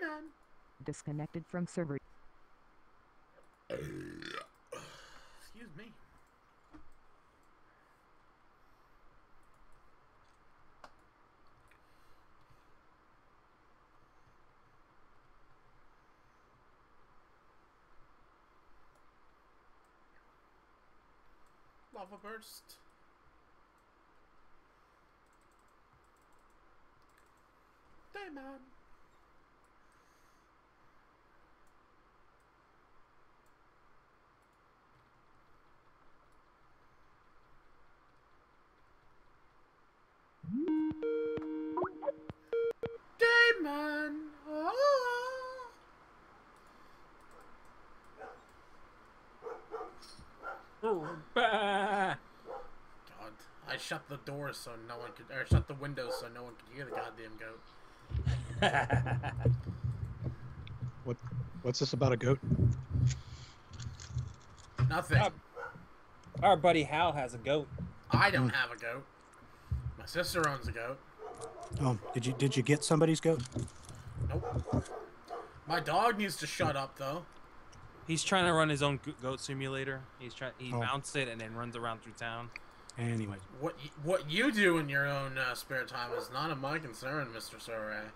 man. Disconnected from server. Excuse me. Lava burst. Dayman. Dayman. Oh. Bah! God, I shut the door so no one could, or shut the windows so no one could hear the goddamn goat. What's this about a goat? Nothing. Our buddy Hal has a goat. I don't have a goat. My sister owns a goat. Oh, did you get somebody's goat? Nope. My dog needs to shut up though. He's trying to run his own goat simulator. He mounts it and then runs around through town. Anyway, What you do in your own spare time is none of my concern, Mr. Soray.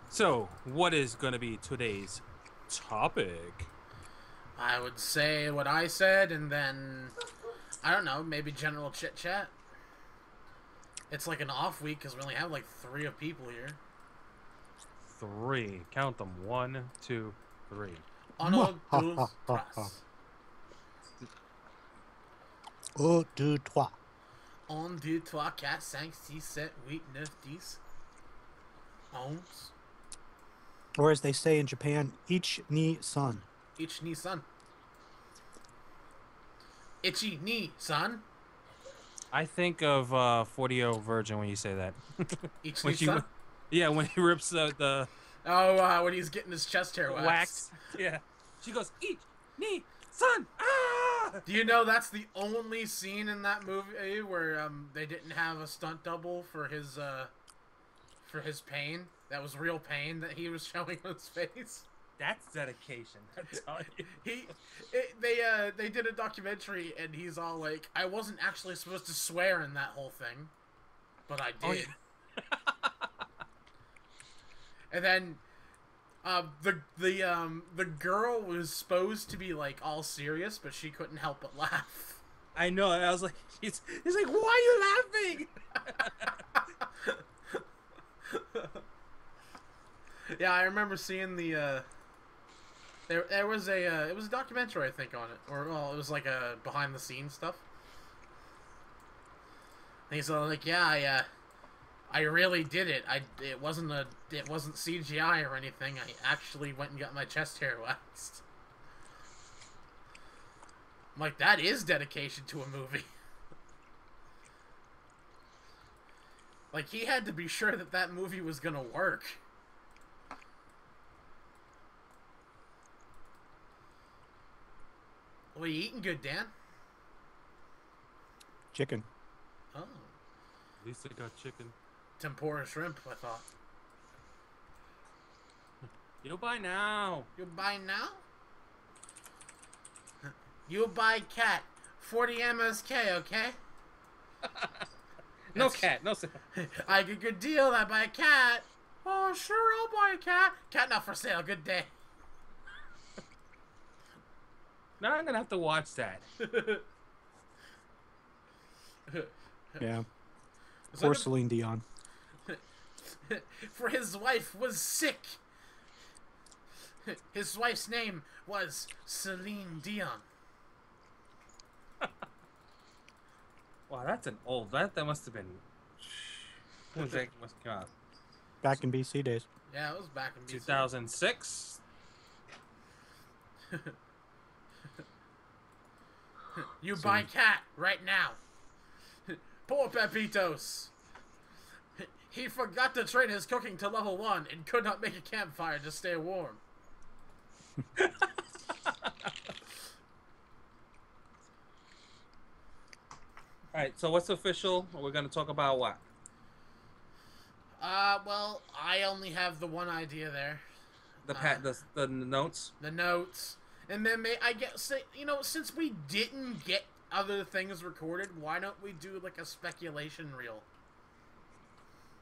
So, what is going to be today's topic? I would say what I said, and then I don't know, maybe general chit chat. It's like an off week because we only have like 3 of people here. 3. Count them. 1, 2, 3. Uno, dos, tres. un, deux, trois. 1, 2, 3, 4, 5, 6, 7, 8, 9, 10. 11. Or as they say in Japan, ich ni san. Ich ni san. Ichi ni san. I think of 40-0 Virgin when you say that. Ich when ni she, san. yeah, when he rips the Oh, when he's getting his chest hair waxed. wax. Yeah. She goes, each, knee, son. Ah! Do you know that's the only scene in that movie where they didn't have a stunt double for his pain? That was real pain that he was showing on his face. That's dedication. I'm telling you. They did a documentary and he's all like, I wasn't actually supposed to swear in that whole thing, but I did. Oh, yeah. And then the girl was supposed to be like all serious, but she couldn't help but laugh. I know. I was like, he's like, why are you laughing? Yeah, I remember seeing the there was a it was a documentary I think on it, or well, it was like a behind the scenes stuff. And he's all like, yeah, I really did it. It wasn't CGI or anything. I actually went and got my chest hair waxed. I'm like, that is dedication to a movie. Like, he had to be sure that that movie was gonna work. What are you eating good, Dan? Chicken. Oh. At least I got chicken. Tempura shrimp, I thought. You buy now. You buy now? You buy cat. 40 MSK, okay? No cat. No. I get a good deal. I buy a cat. Oh, sure, I'll buy a cat. Cat not for sale. Good day. Now I'm gonna have to watch that. Yeah. So Poor Celine Dion. For his wife was sick. His wife's name was Celine Dion. Wow, that's an old. That must have been. When was that must come out? Back in BC days. Yeah, it was back in BC. 2006. You buy cat right now. Poor Pepitos. He forgot to train his cooking to level 1 and could not make a campfire to stay warm. All right. So what's official? We're gonna talk about what? Well, I only have the one idea there. The notes. The notes. And then I guess, since we didn't get other things recorded, why don't we do like a speculation reel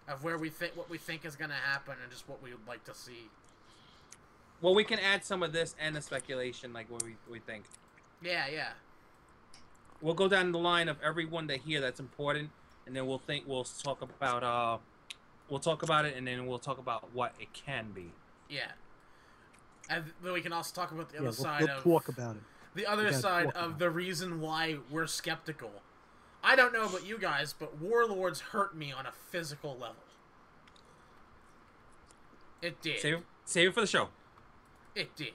of what we think is gonna happen and just what we would like to see. Well, we can add some of this and the speculation, like what we think. Yeah. We'll go down the line of everyone that here that's important, and then we'll talk about it, and then we'll talk about what it can be. Yeah. And then we can also talk about the other We'll side talk about it. The other side of the reason why we're skeptical. I don't know about you guys, but Warlords hurt me on a physical level. It did. Save it for the show. It did.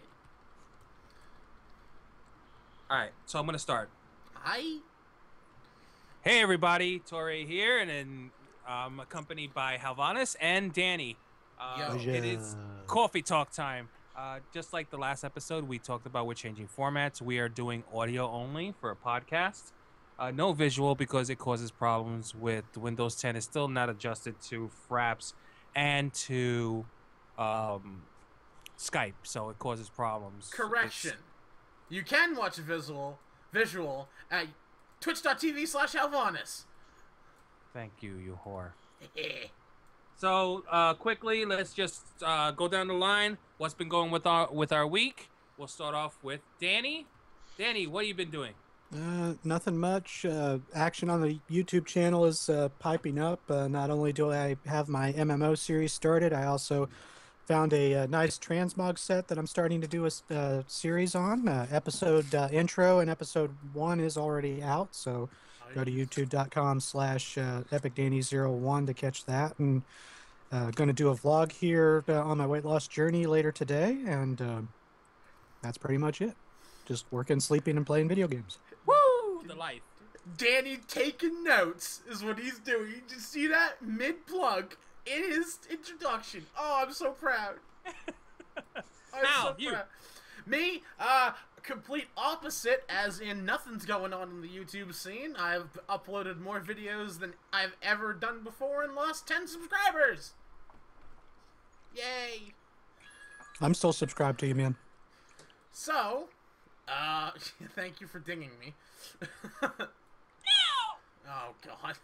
Alright, so I'm going to start. Hi. Hey everybody, Torre here, and then I'm accompanied by Halvanis and Danny. It is Cawfee Talk time. Just like the last episode, we talked about we're changing formats. We are doing audio only for a podcast. No visual because it causes problems with Windows 10. It's still not adjusted to Fraps and to Skype, so it causes problems. Correction. You can watch visual at twitch.tv/Halvanis. Thank you, you whore. So, quickly, let's just go down the line. What's been going with our week? We'll start off with Danny. Danny, what have you been doing? Nothing much. Action on the YouTube channel is piping up. Not only do I have my MMO series started, I also found a nice transmog set that I'm starting to do a series on. Episode intro and episode 1 is already out, so go to youtube.com/epicdanny01 to catch that. And going to do a vlog here on my weight loss journey later today, and that's pretty much it. Just working, sleeping, and playing video games. Woo! The life. Danny taking notes is what he's doing. You just see that mid-plug in his introduction. Oh, I'm so proud. Proud. Me, complete opposite, as in nothing's going on in the YouTube scene. I've uploaded more videos than I've ever done before and lost 10 subscribers. Yay. I'm still subscribed to you, man. So, thank you for dinging me. Oh, God.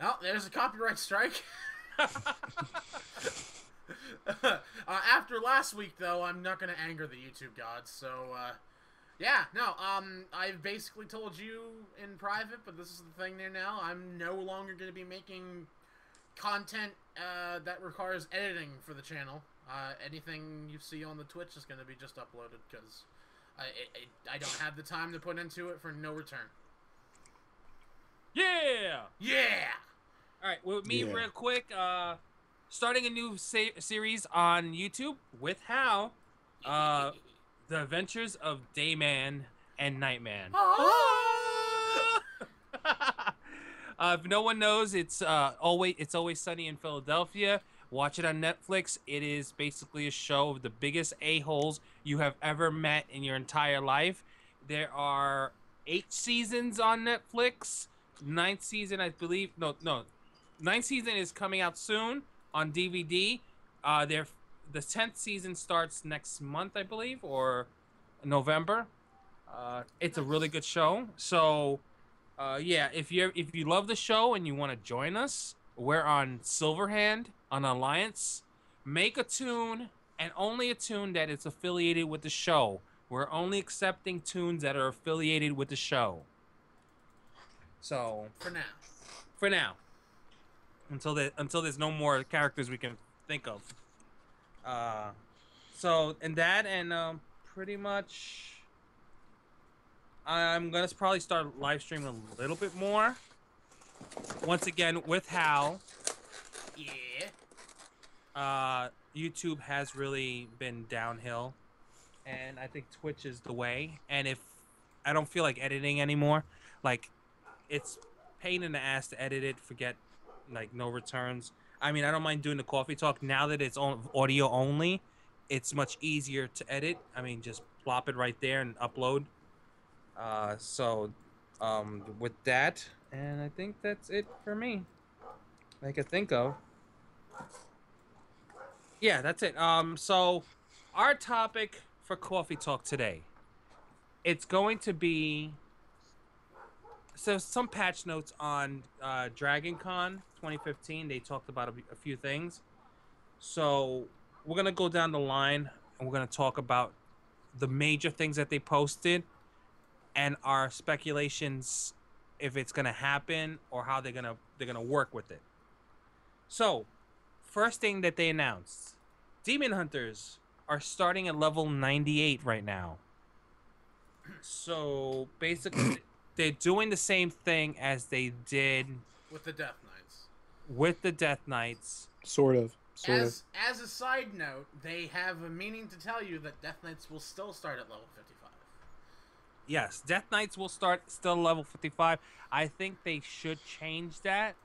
Oh, there's a copyright strike. After last week, though, I'm not going to anger the YouTube gods, so, yeah, no, I've basically told you in private, but this is the thing there now, I'm no longer going to be making content, that requires editing for the channel. Anything you see on the Twitch is going to be just uploaded, because I don't have the time to put into it for no return. Yeah! Yeah! Alright, with me real quick, starting a new series on YouTube with Hal, The Adventures of Dayman and Nightman. If no one knows, it's Always Sunny in Philadelphia. Watch it on Netflix. It is basically a show of the biggest a-holes you have ever met in your entire life. There are 8 seasons on Netflix. 9th season, I believe. No. 9th season is coming out soon on DVD. The 10th season starts next month, I believe, or November. It's a really good show. So, yeah, if you love the show and you want to join us, we're on Silverhand on Alliance. Make a tune, and only a tune that is affiliated with the show. We're only accepting tunes that are affiliated with the show. So for now, until there's no more characters we can think of. So and that, and pretty much, I'm gonna probably start live streaming a little bit more. Once again with Hal. Yeah. YouTube has really been downhill, and I think Twitch is the way. And if I don't feel like editing anymore, like, it's pain in the ass to edit it, forget, like, no returns. I mean, I don't mind doing the Cawfee Talk. Now that it's on audio only, it's much easier to edit. I mean, just plop it right there and upload. With that, and I think that's it for me I could think of. Yeah, that's it. So our topic for Coffee Talk today, it's going to be some patch notes on Dragon Con 2015. They talked about a few things. So we're gonna go down the line and we're gonna talk about the major things that they posted and our speculations if it's gonna happen or how they're gonna work with it. So, first thing that they announced, Demon Hunters are starting at level 98 right now. So basically, they're doing the same thing as they did with the Death Knights. With the Death Knights, Sort of. As a side note, they have a meaning to tell you that Death Knights will still start at level 55. Yes, Death Knights will start still level 55. I think they should change that.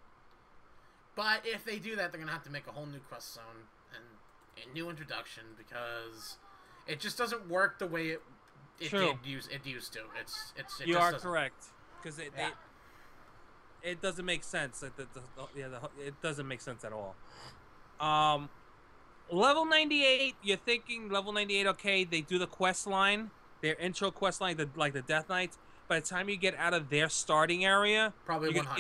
But if they do that, they're gonna have to make a whole new quest zone and a new introduction because it just doesn't work the way it used to. It you just are doesn't. Correct because it doesn't make sense. It doesn't make sense at all. Level 98. You're thinking level 98. Okay, they do the quest line, their intro quest line, like the Death Knights. By the time you get out of their starting area, probably 100.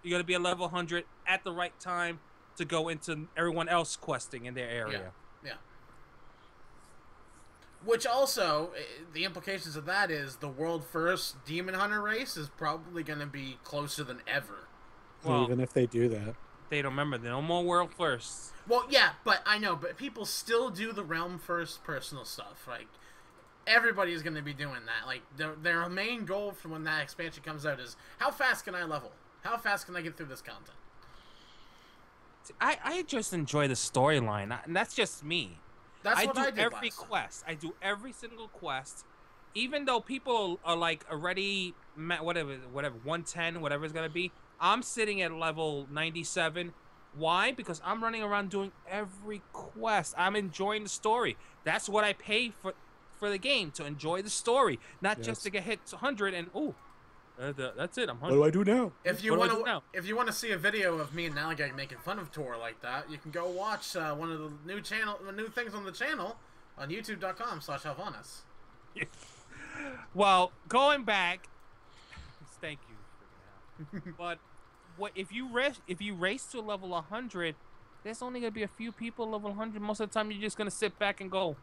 You're gonna be a level 100 at the right time to go into everyone else questing in their area. Yeah. Which also, the implications of that is the world first Demon Hunter race is probably going to be closer than ever. Well, even if they do that. They don't remember. No more world first. Well, yeah, but I know, but people still do the realm first personal stuff. Like, everybody's going to be doing that. Like, their main goal for when that expansion comes out is, how fast can I level? How fast can I get through this content? I just enjoy the storyline, and that's just me. That's what I do did every quest. I do every single quest, even though people are like already whatever 110, whatever it's gonna be. I'm sitting at level 97. Why? Because I'm running around doing every quest. I'm enjoying the story. That's what I pay for the game, to enjoy the story, not just to get hit 100 and that's it. I'm 100. What do I do now? If you want to see a video of me and Nalagag making fun of Tor like that, you can go watch one of the new things on the channel on youtube.com/Alvanas. Well, going back, thank you. But if you race to level 100, there's only gonna be a few people level 100. Most of the time, you're just gonna sit back and go,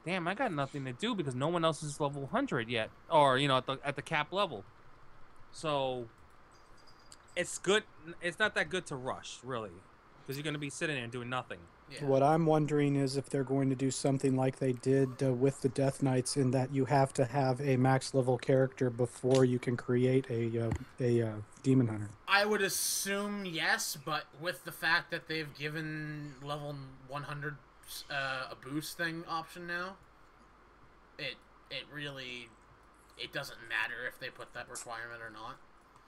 "Damn, I got nothing to do," because no one else is level 100 yet, or at the cap level. So it's good. It's not that good to rush, really, because you're going to be sitting there and doing nothing. Yeah. What I'm wondering is if they're going to do something like they did with the Death Knights, in that you have to have a max level character before you can create a Demon Hunter. I would assume yes, but with the fact that they've given level 100 a boost thing option now, it really. It doesn't matter if they put that requirement or not.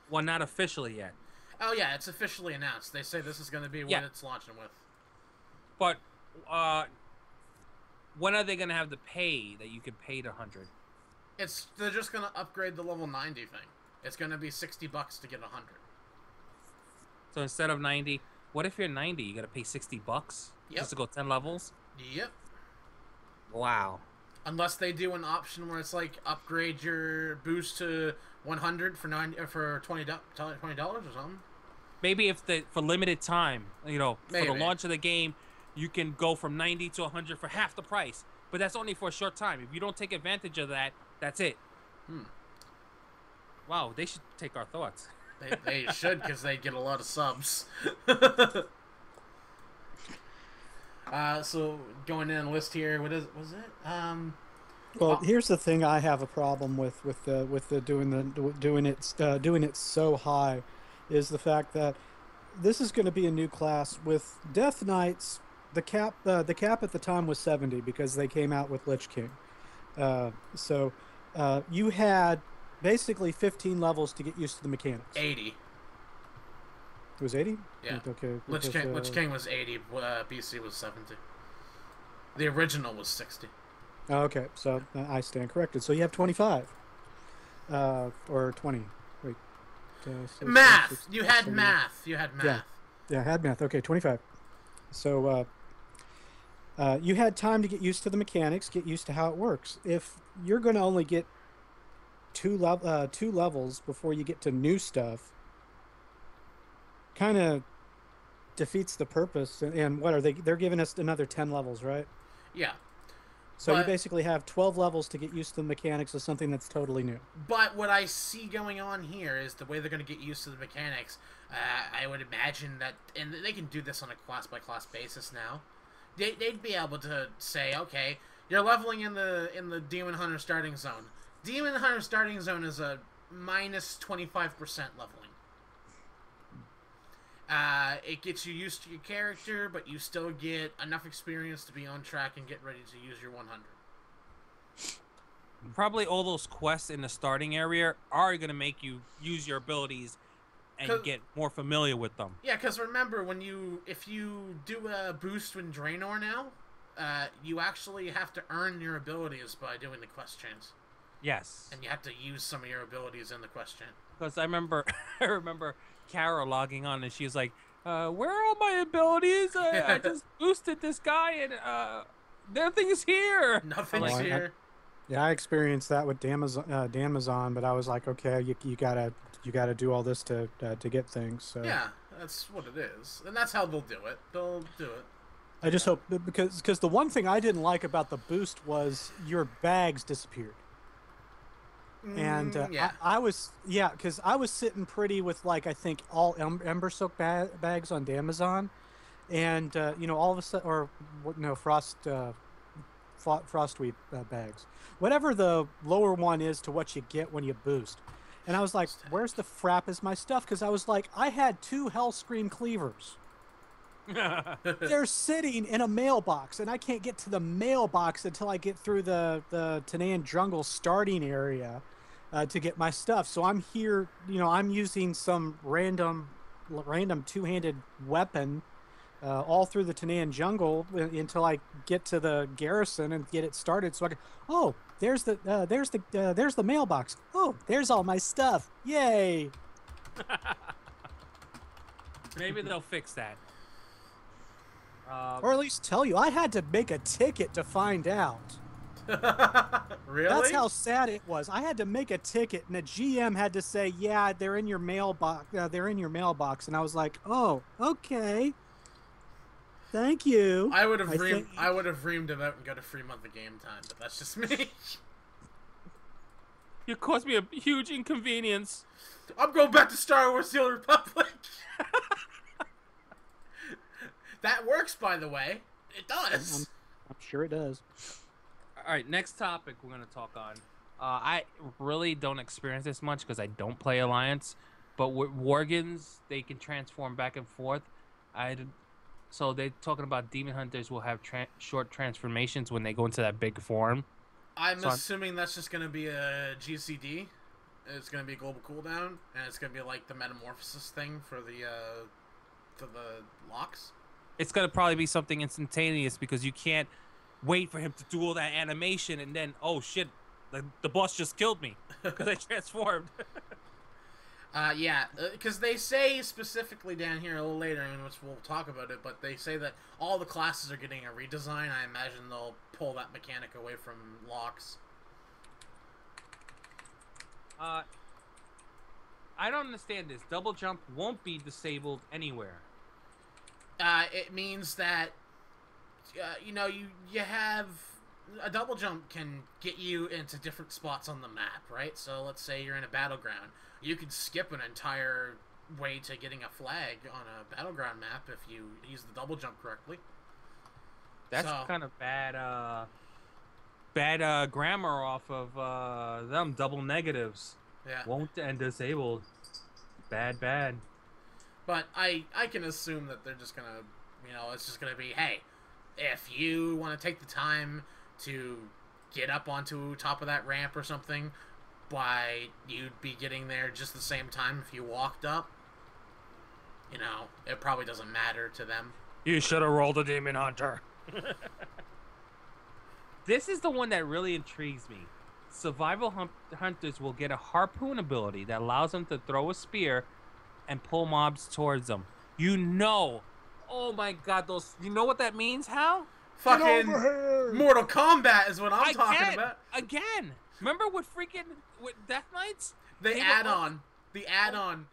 Well, not officially yet. Oh, yeah, it's officially announced. They say this is going to be what it's launching with. But when are they going to have the pay that you can pay to 100? They're just going to upgrade the level 90 thing. It's going to be $60 to get 100. So instead of 90, what if you're 90? You got to pay $60 just to go 10 levels? Yep. Wow. Unless they do an option where it's like upgrade your boost to 100 for $20 or something. Maybe if for limited time, Maybe. For the launch of the game, you can go from 90 to 100 for half the price. But that's only for a short time. If you don't take advantage of that, that's it. Wow, they should take our thoughts. They should, because they get a lot of subs. So going in the list here, was it? Well, here's the thing I have a problem with doing it so high, is the fact that this is going to be a new class with Death Knights. The cap at the time was 70 because they came out with Lich King. So you had basically 15 levels to get used to the mechanics. 80. It was 80? Yeah. Okay. Lich King was 80. BC was 70. The original was 60. Okay, so I stand corrected. So you have 25. Or 20. Wait. Math! You had math. You had math. Yeah, I had math. Okay, 25. So you had time to get used to the mechanics, get used to how it works. If you're going to only get two levels before you get to new stuff, kind of defeats the purpose. And what are they? They're giving us another 10 levels, right? Yeah. So you basically have 12 levels to get used to the mechanics of something that's totally new. But what I see going on here is the way they're going to get used to the mechanics. I would imagine that, and they can do this on a class-by-class basis now. They'd be able to say, okay, you're leveling in the Demon Hunter starting zone. Demon Hunter starting zone is a minus 25% leveling. It gets you used to your character, but you still get enough experience to be on track and get ready to use your 100. Probably all those quests in the starting area are going to make you use your abilities and get more familiar with them. Yeah, because remember, if you do a boost in Draenor now, you actually have to earn your abilities by doing the quest chains. Yes. And you have to use some of your abilities in the quest chain. Because I remember Kara logging on and she was like, where are all my abilities? I just boosted this guy and nothing's here. Nothing's here. I experienced that with Damazon, but I was like, okay, you gotta do all this to get things. So. Yeah, that's what it is, and that's how they'll do it. They'll do it. I just hope because the one thing I didn't like about the boost was your bags disappeared. And yeah. I was sitting pretty with like I think all Ember Silk bags on Damazon, and all of a sudden Frostweep bags, whatever the lower one is to what you get when you boost, and I was like, where's the frap is my stuff? Because I was like, I had 2 Hellscream cleavers. They're sitting in a mailbox, and I can't get to the mailbox until I get through the Tanaan Jungle starting area to get my stuff. So I'm here, I'm using some random 2-handed weapon all through the Tanaan Jungle until I get to the garrison and get it started. So I can, there's the mailbox. Oh, there's all my stuff. Yay! Maybe they'll fix that. Or at least tell you. I had to make a ticket to find out. Really? That's how sad it was. I had to make a ticket, and the GM had to say, "Yeah, they're in your mailbox. They're in your mailbox." And I was like, "Oh, okay. Thank you." I would have reamed him out and got a free month of game time, but that's just me. You caused me a huge inconvenience. I'm going back to Star Wars: The Old Republic. That works, by the way. It does. I'm sure it does. All right, next topic we're going to talk on. I really don't experience this much because I don't play Alliance, but with Worgans, they can transform back and forth. So they're talking about Demon Hunters will have short transformations when they go into that big form. I'm assuming that's just going to be a GCD. It's going to be a global cooldown, and it's going to be like the metamorphosis thing for the locks. It's going to probably be something instantaneous because you can't wait for him to do all that animation and then, oh shit, the boss just killed me because I transformed. Yeah, because they say specifically down here a little later, in which we'll talk about it, but they say that all the classes are getting a redesign. I imagine they'll pull that mechanic away from locks. I don't understand this. Double jump won't be disabled anywhere. It means that, you have a double jump can get you into different spots on the map, right? So let's say you're in a battleground. You could skip an entire way to getting a flag on a battleground map if you use the double jump correctly. That's kind of bad grammar off of them double negatives. Yeah. Won't and disabled. Bad. But I can assume that they're just gonna, it's just gonna be, hey, if you want to take the time to get up onto top of that ramp or something, you'd be getting there just the same time if you walked up. It probably doesn't matter to them. You should have rolled a Demon Hunter. This is the one that really intrigues me. Survival hunters will get a harpoon ability that allows them to throw a spear and pull mobs towards them. Oh my god, those. You know what that means, Hal? Fucking Mortal Kombat is what I'm talking about. Again. Remember with Death Knights? The add-on. The add-on.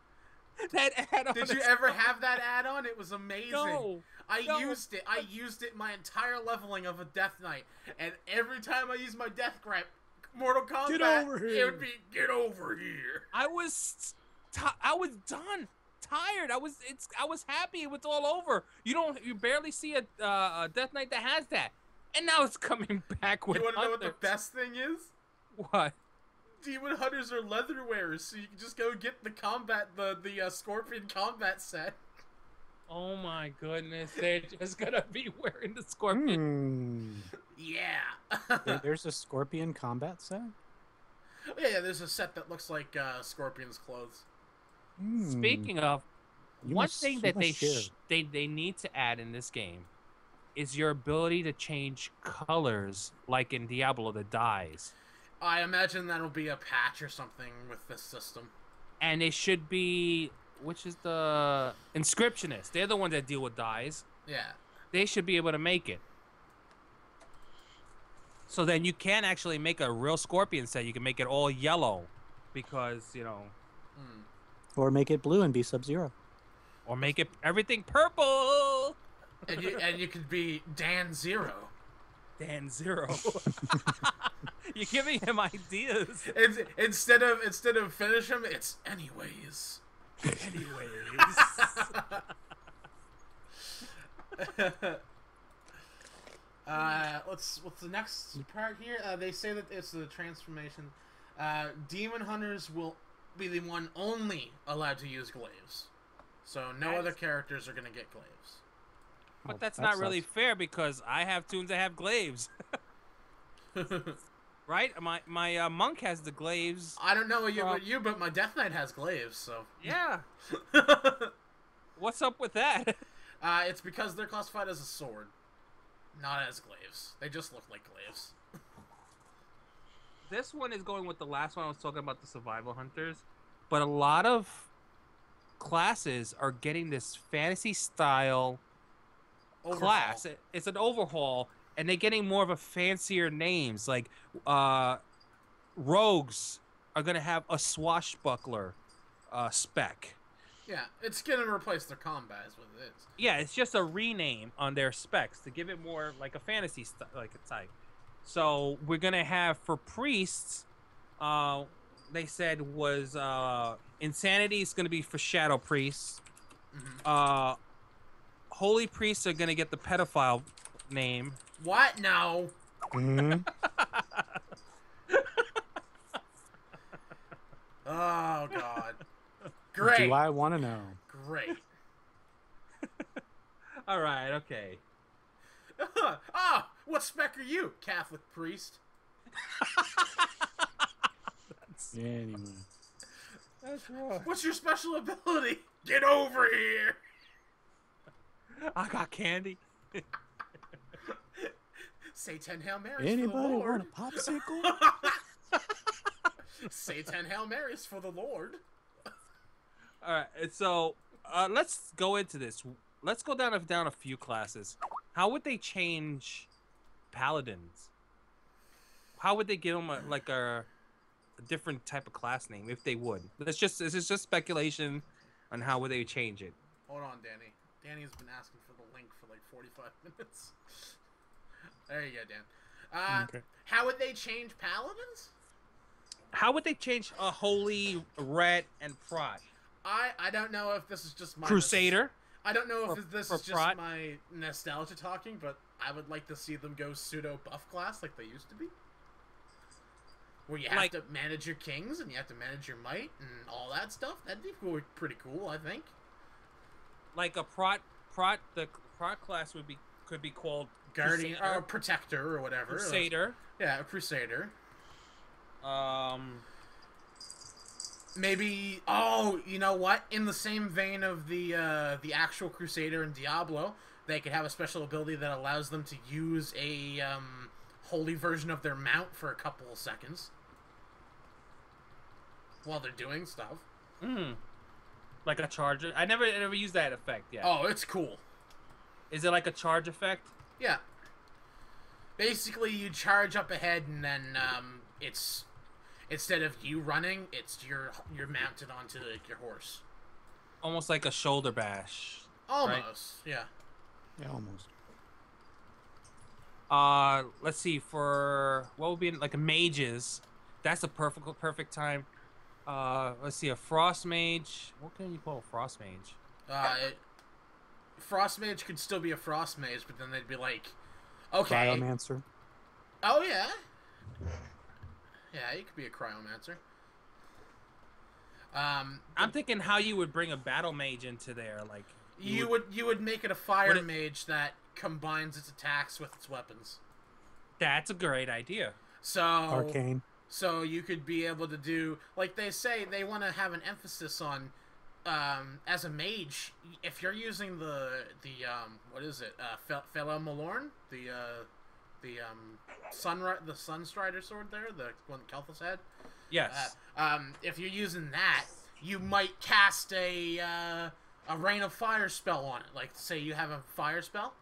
That add-on. Did you ever have that add-on? It was amazing. No. I used it. I used it my entire leveling of a Death Knight, and every time I used my Death Grip, Mortal Kombat, Get over here. it would be get over here. I was done, tired. I was happy it was all over. You barely see a Death Knight that has that, and now it's coming back with. You want to know what the Hunters. best thing is? What? Demon Hunters are leather wearers, so you can just go get the Scorpion combat set. Oh my goodness, they're just gonna be wearing the Scorpion. Yeah. There's a Scorpion combat set? Yeah, there's a set that looks like Scorpion's clothes. Speaking of, You one must- thing you that must share. they need to add in this game is your ability to change colors, like in Diablo, the dyes. I imagine that'll be a patch or something with this system. And it should be, which is the Inscriptionists. They're the ones that deal with dyes. Yeah. They should be able to make it. So then you can actually make a real Scorpion set. You can make it all yellow because, Or make it blue and be Sub-Zero. or make it everything purple. And you could be Dan Zero. Dan Zero. You're giving him ideas. Instead of finish him, it's anyways. What's the next part here? They say that it's the transformation. Demon Hunters will be the one only allowed to use glaives. So no other characters are gonna get glaives. But that's that not really sucks. fair because I have tunes that have glaives. Right? My monk has the glaives. I don't know but my Death Knight has glaives, so. Yeah. What's up with that? It's because they're classified as a sword, not as glaives. They just look like glaives. This one is going with the last one I was talking about, the survival hunters. But a lot of classes are getting this fantasy style class. It's an overhaul, and they're getting more of a fancier names. Like rogues are gonna have a swashbuckler spec. Yeah, it's gonna replace their combat is what it is. Yeah, it's just a rename on their specs to give it more like a fantasy like a type. So we're gonna have for priests, they said was insanity is gonna be for shadow priests. Mm-hmm. Holy priests are gonna get the pedophile name. What? No. Mm-hmm. Oh God. Great. Do I want to know? Great. All right, okay. What spec are you, Catholic priest? Anyway. That's wrong. What's your special ability? Get over here. I got candy. Say 10 Hail Marys for the Anybody Lord. want a popsicle? Say 10 Hail Marys for the Lord. All right, so let's go into this. Let's go down a few classes. How would they change paladins? How would they give them a different type of class name if they would? This is just speculation on how would they change it. Hold on, Danny. Danny's been asking for the link for like 45 minutes. There you go, Dan. Okay. How would they change paladins? How would they change a holy, ret, and prot? I don't know if this is just my Crusader? I don't know if For- this for is just prot? my nostalgia talking, but I would like to see them go pseudo buff class like they used to be. Where you have Like- to manage your kings and you have to manage your might and all that stuff. That'd be pretty cool, I think. Like a the prot class could be called Guardian Crusader. or protector or whatever. Crusader. Yeah, a crusader. Maybe. Oh, you know what? In the same vein of the actual crusader in Diablo, they could have a special ability that allows them to use a holy version of their mount for a couple of seconds while they're doing stuff. Like a charger. I never used that effect yet. Oh, it's cool. Is it like a charge effect? Yeah. Basically, you charge up ahead, and then it's instead of you running, it's you're mounted onto your horse. Almost like a shoulder bash. Almost, right? yeah. Yeah, almost. Let's see, for what would be like a mages, that's a perfect time. Let's see, a frost mage. What can you call a frost mage? Frost mage could still be a frost mage, but then they'd be like, okay. Cryomancer. Oh yeah. Yeah, you could be a cryomancer. I'm thinking how you would bring a battle mage into there, like you would make it a fire mage that combines its attacks with its weapons. That's a great idea. So Arcane. So you could be able to do, like they say, they want to have an emphasis on, as a mage, if you're using the what is it, Fela Malorn, the Sunstrider sword there, the one that Kelthus had. Yes. If you're using that, you might cast a rain of fire spell on it. Like, say you have a fire spell,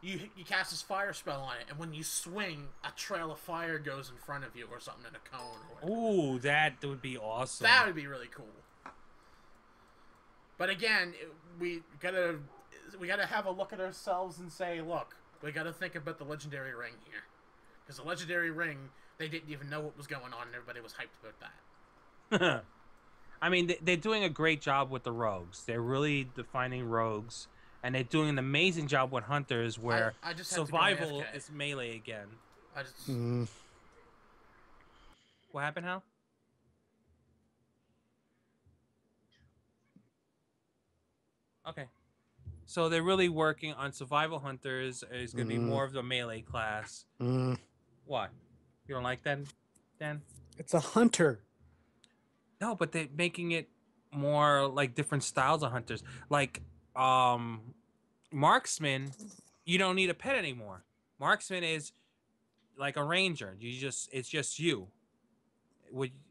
you cast this fire spell on it, and when you swing, a trail of fire goes in front of you, or something in a cone. Or whatever. Ooh, that would be awesome. That would be really cool. But again, we gotta have a look at ourselves and say, look, we gotta think about the legendary ring here, because the legendary ring, they didn't even know what was going on, and everybody was hyped about that. I mean, they're doing a great job with the rogues. They're really defining rogues, and they're doing an amazing job with hunters, where I just survival is melee again. I just. What happened, Hal? Okay. So they're really working on survival hunters. Is going to be more of the melee class. What? You don't like that, Dan? It's a hunter. No, but they're making it more like different styles of hunters. Like, marksman, you don't need a pet anymore. Marksman is like a ranger. It's just you.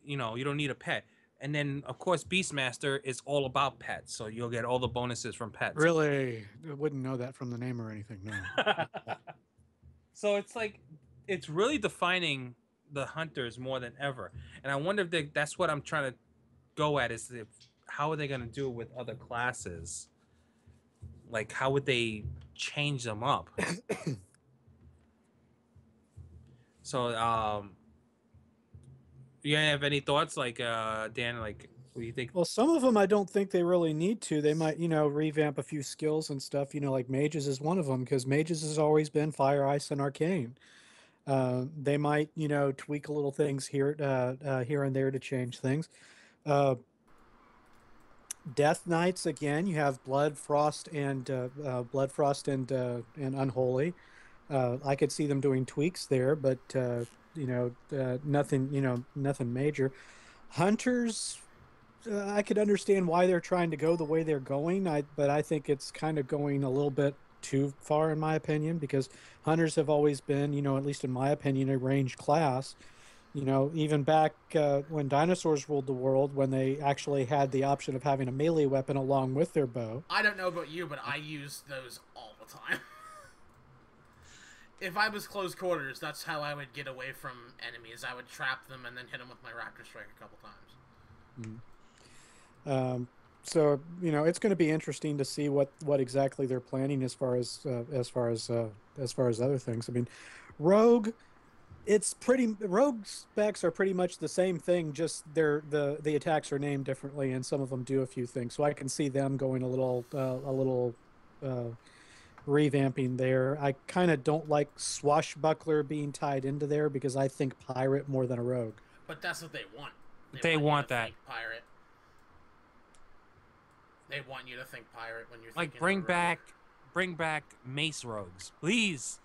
You don't need a pet. And then, of course, Beastmaster is all about pets, so you'll get all the bonuses from pets. Really? I wouldn't know that from the name or anything, no. So it's like, it's really defining the hunters more than ever. And I wonder if that's what I'm trying to go at, is how are they going to do it with other classes? Like, how would they change them up? So, you have any thoughts, like, Dan, like, what do you think? Well, some of them I don't think they really need to. They might, revamp a few skills and stuff, like mages is one of them, because mages has always been fire, ice, and arcane. They might, tweak a little things here and there to change things. Death Knights, again, you have Blood, Frost, and Unholy. I could see them doing tweaks there, but nothing major. Hunters, I could understand why they're trying to go the way they're going. But I think it's kind of going a little bit too far, in my opinion, because hunters have always been, at least in my opinion, a ranged class. Even back when dinosaurs ruled the world, when they actually had the option of having a melee weapon along with their bow. I don't know about you, but I use those all the time. If I was close quarters, that's how I would get away from enemies. I would trap them and then hit them with my Raptor Strike a couple times. So it's going to be interesting to see what exactly they're planning as far as other things. I mean, Rogue, Rogue specs are pretty much the same thing, just the attacks are named differently, and some of them do a few things. So I can see them going a little revamping there. I kind of don't like Swashbuckler being tied into there, because I think pirate more than a rogue. But that's what they want. They want that. Pirate. They want you to think pirate when you're like thinking bring back mace rogues, please.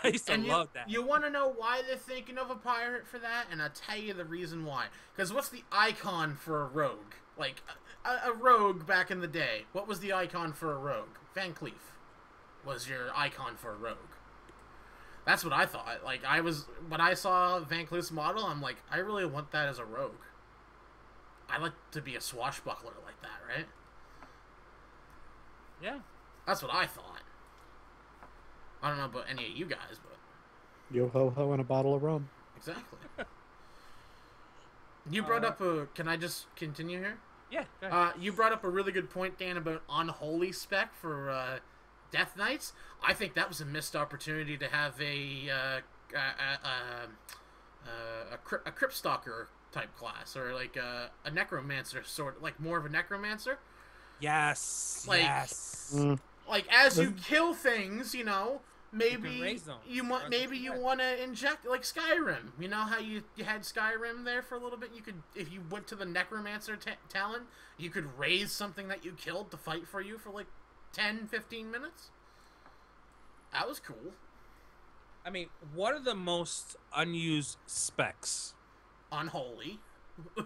I used to love that. You want to know why they're thinking of a pirate for that? And I'll tell you the reason why. Because what's the icon for a rogue? Like, a rogue back in the day. What was the icon for a rogue? Van Cleef was your icon for a rogue. That's what I thought. Like, when I saw Van Cleef's model, I'm like, I really want that as a rogue. I like to be a swashbuckler like that, right? Yeah. That's what I thought. I don't know about any of you guys, but Yo ho ho and a bottle of rum. exactly. You brought up a. Can I just continue here? Yeah. Go ahead. You brought up a really good point, Dan, about unholy spec for Death Knights. I think that was a missed opportunity to have a Crypt Stalker type class, or like a necromancer sort, like more of a necromancer. Yes. Like, yes. Like as you kill things, maybe raise them. you want to inject, like Skyrim. You know how you had Skyrim there for a little bit. You could, if you went to the necromancer talent, you could raise something that you killed to fight for you for like 10-15 minutes. That was cool. I mean, what are the most unused specs? Unholy.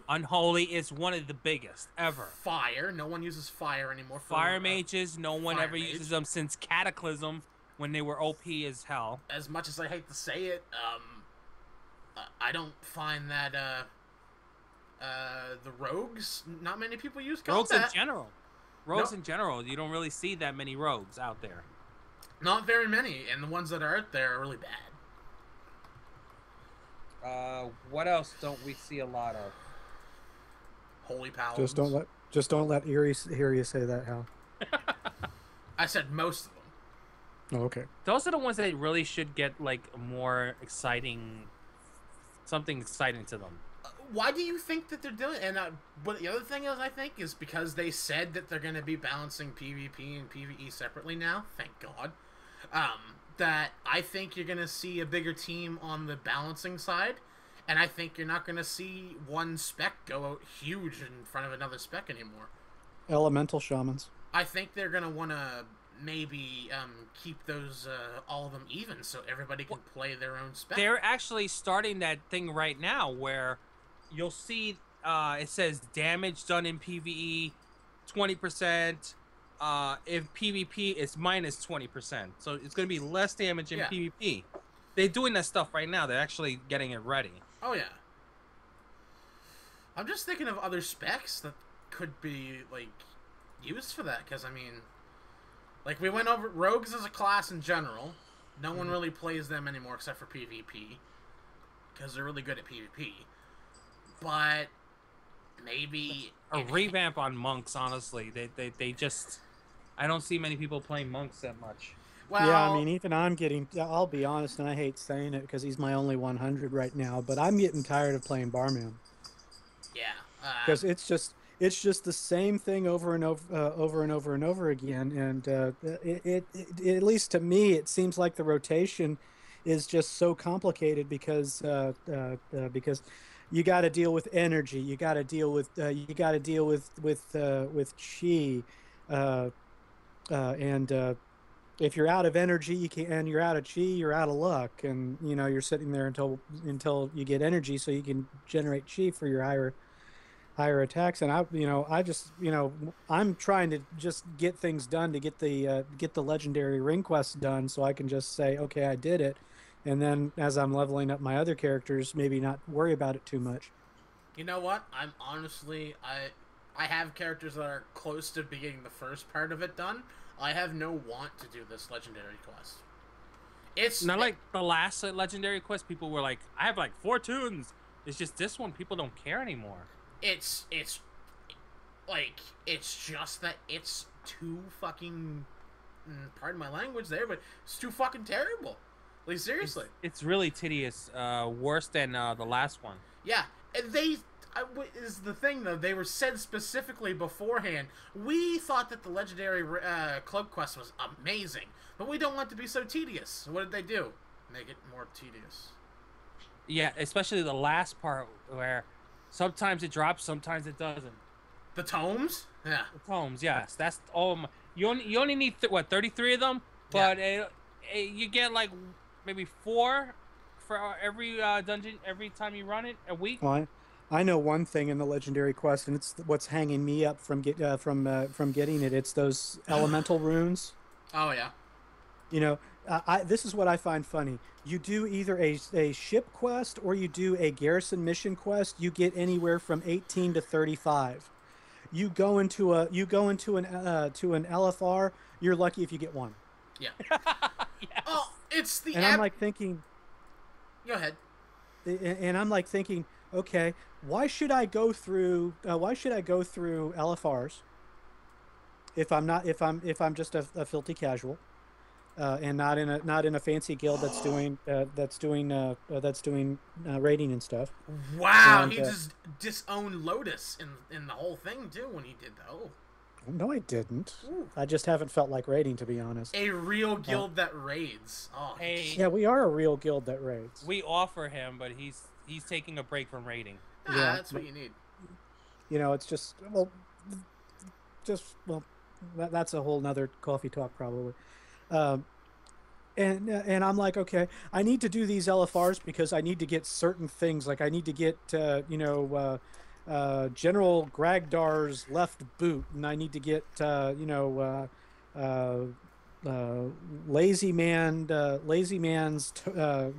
Unholy is one of the biggest ever. Fire. No one uses fire anymore. Fire mages, no one fire ever mage. uses them since Cataclysm, when they were OP as hell. As much as I hate to say it, I don't find that the rogues. Not many people use combat. Rogues in general. Rogues No. in general. You don't really see that many rogues out there. Not very many, and the ones that are out there are really bad. What else don't we see a lot of? Holy paladins. Just don't let Erie hear you say that, Hal. I said most of them. Oh, okay. Those are the ones that really should get like more exciting, something exciting to them. Why do you think that they're doing? And but the other thing is, I think, is because they said that they're going to be balancing PvP and PvE separately now. Thank God. That I think you're going to see a bigger team on the balancing side, and I think you're not going to see one spec go out huge in front of another spec anymore. Elemental shamans. I think they're going to want to maybe keep those all of them even, so everybody can play their own spec. They're actually starting that thing right now where you'll see it says damage done in PvE 20%. If PvP is minus 20%, so it's going to be less damage in PvP. They're doing that stuff right now. They're actually getting it ready. Oh yeah. I'm just thinking of other specs that could be like used for that, because I mean, like we went over rogues as a class in general. No one really plays them anymore except for PvP, because they're really good at PvP. But maybe A revamp on monks, honestly. They just, I don't see many people playing monks that much. Well, Yeah, I mean, even I'm getting, I'll be honest, and I hate saying it because he's my only 100 right now, but I'm getting tired of playing Barman. yeah, Because it's just the same thing over and over again, and it at least to me, it seems like the rotation is just so complicated because you got to deal with energy, you got to deal with chi, and if you're out of energy, and you're out of chi, you're out of luck, and you're sitting there until you get energy so you can generate chi for your higher attacks. And I'm trying to just get things done to get the legendary ring quest done, so I can just say, okay, I did it, and then as I'm leveling up my other characters, maybe not worry about it too much. you know what? I'm honestly, I have characters that are close to getting the first part of it done. I have no want to do this legendary quest. It's Not like the last legendary quest. People were like, I have like 4 tunes. It's just this one. People don't care anymore. It's just that it's too fucking, pardon my language there, but it's too fucking terrible. Like, seriously. It's really tedious. Worse than the last one. Yeah, and is the thing though, they were said specifically beforehand, we thought that the legendary club quest was amazing, but we don't want it to be so tedious. What did they do? Make it more tedious. Yeah, especially the last part where sometimes it drops, sometimes it doesn't. The tomes? Yeah. The tomes, yes. That's all. You only need 33 of them, but you get like maybe 4 for every dungeon every time you run it a week. Well, I know one thing in the legendary quest, and it's what's hanging me up from getting it. It's those elemental runes. Oh yeah. This is what I find funny. You do either a ship quest or you do a garrison mission quest. You get anywhere from 18 to 35. You go into an LFR. You're lucky if you get 1. Yeah. Yes. Oh, it's the And I'm like thinking, Go ahead. and I'm like thinking, okay, why should I go through LFRs if I'm just a filthy casual, and not in a fancy guild that's doing raiding and stuff. Wow, And he just disowned Lotus in the whole thing too when he did that. Oh. no, I didn't. Ooh. I just haven't felt like raiding, to be honest. A real guild that raids. Oh, Hey, Yeah, we are a real guild that raids. we offer him, but he's taking a break from raiding. yeah, that's what you need. You know, it's just that's a whole nother coffee talk probably. And I'm like, okay, I need to do these LFRs because I need to get certain things. Like I need to get General Gragdar's left boot, and I need to get Lazy Man's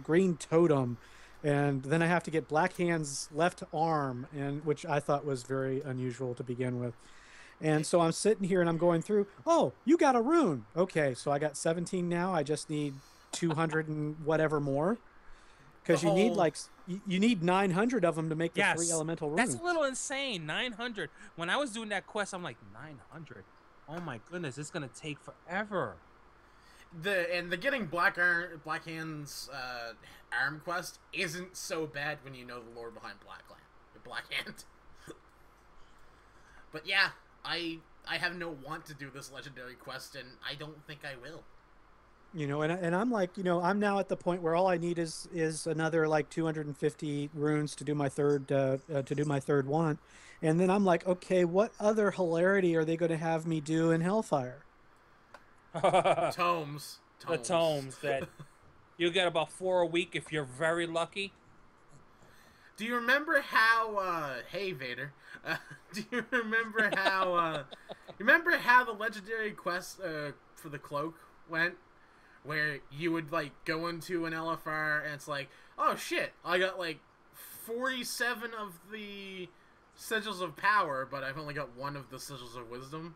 green totem, and then I have to get Black Hand's left arm, and which I thought was very unusual to begin with. And so I'm sitting here and I'm going through, oh, you got a rune. Okay, so I got 17 now. I just need 200 and whatever more. Because you need you need 900 of them to make the 3 elemental runes. That's a little insane. 900. When I was doing that quest, I'm like, 900. Oh my goodness, it's gonna take forever. The getting Black Hand's arm quest isn't so bad when you know the lore behind Black Hand. But yeah, I have no want to do this legendary quest, and I don't think I will. You know, and I'm like, you know, I'm now at the point where all I need is another like 250 runes to do my third one, and then I'm like, okay, what other hilarity are they going to have me do in Hellfire? Tomes. The tomes that you get about 4 a week if you're very lucky. Do you remember how? Hey Vader. Do you remember how? Remember how the legendary quest for the cloak went, where you would like go into an LFR and it's like, oh shit, I got like 47 of the sigils of power, but I've only got 1 of the sigils of wisdom.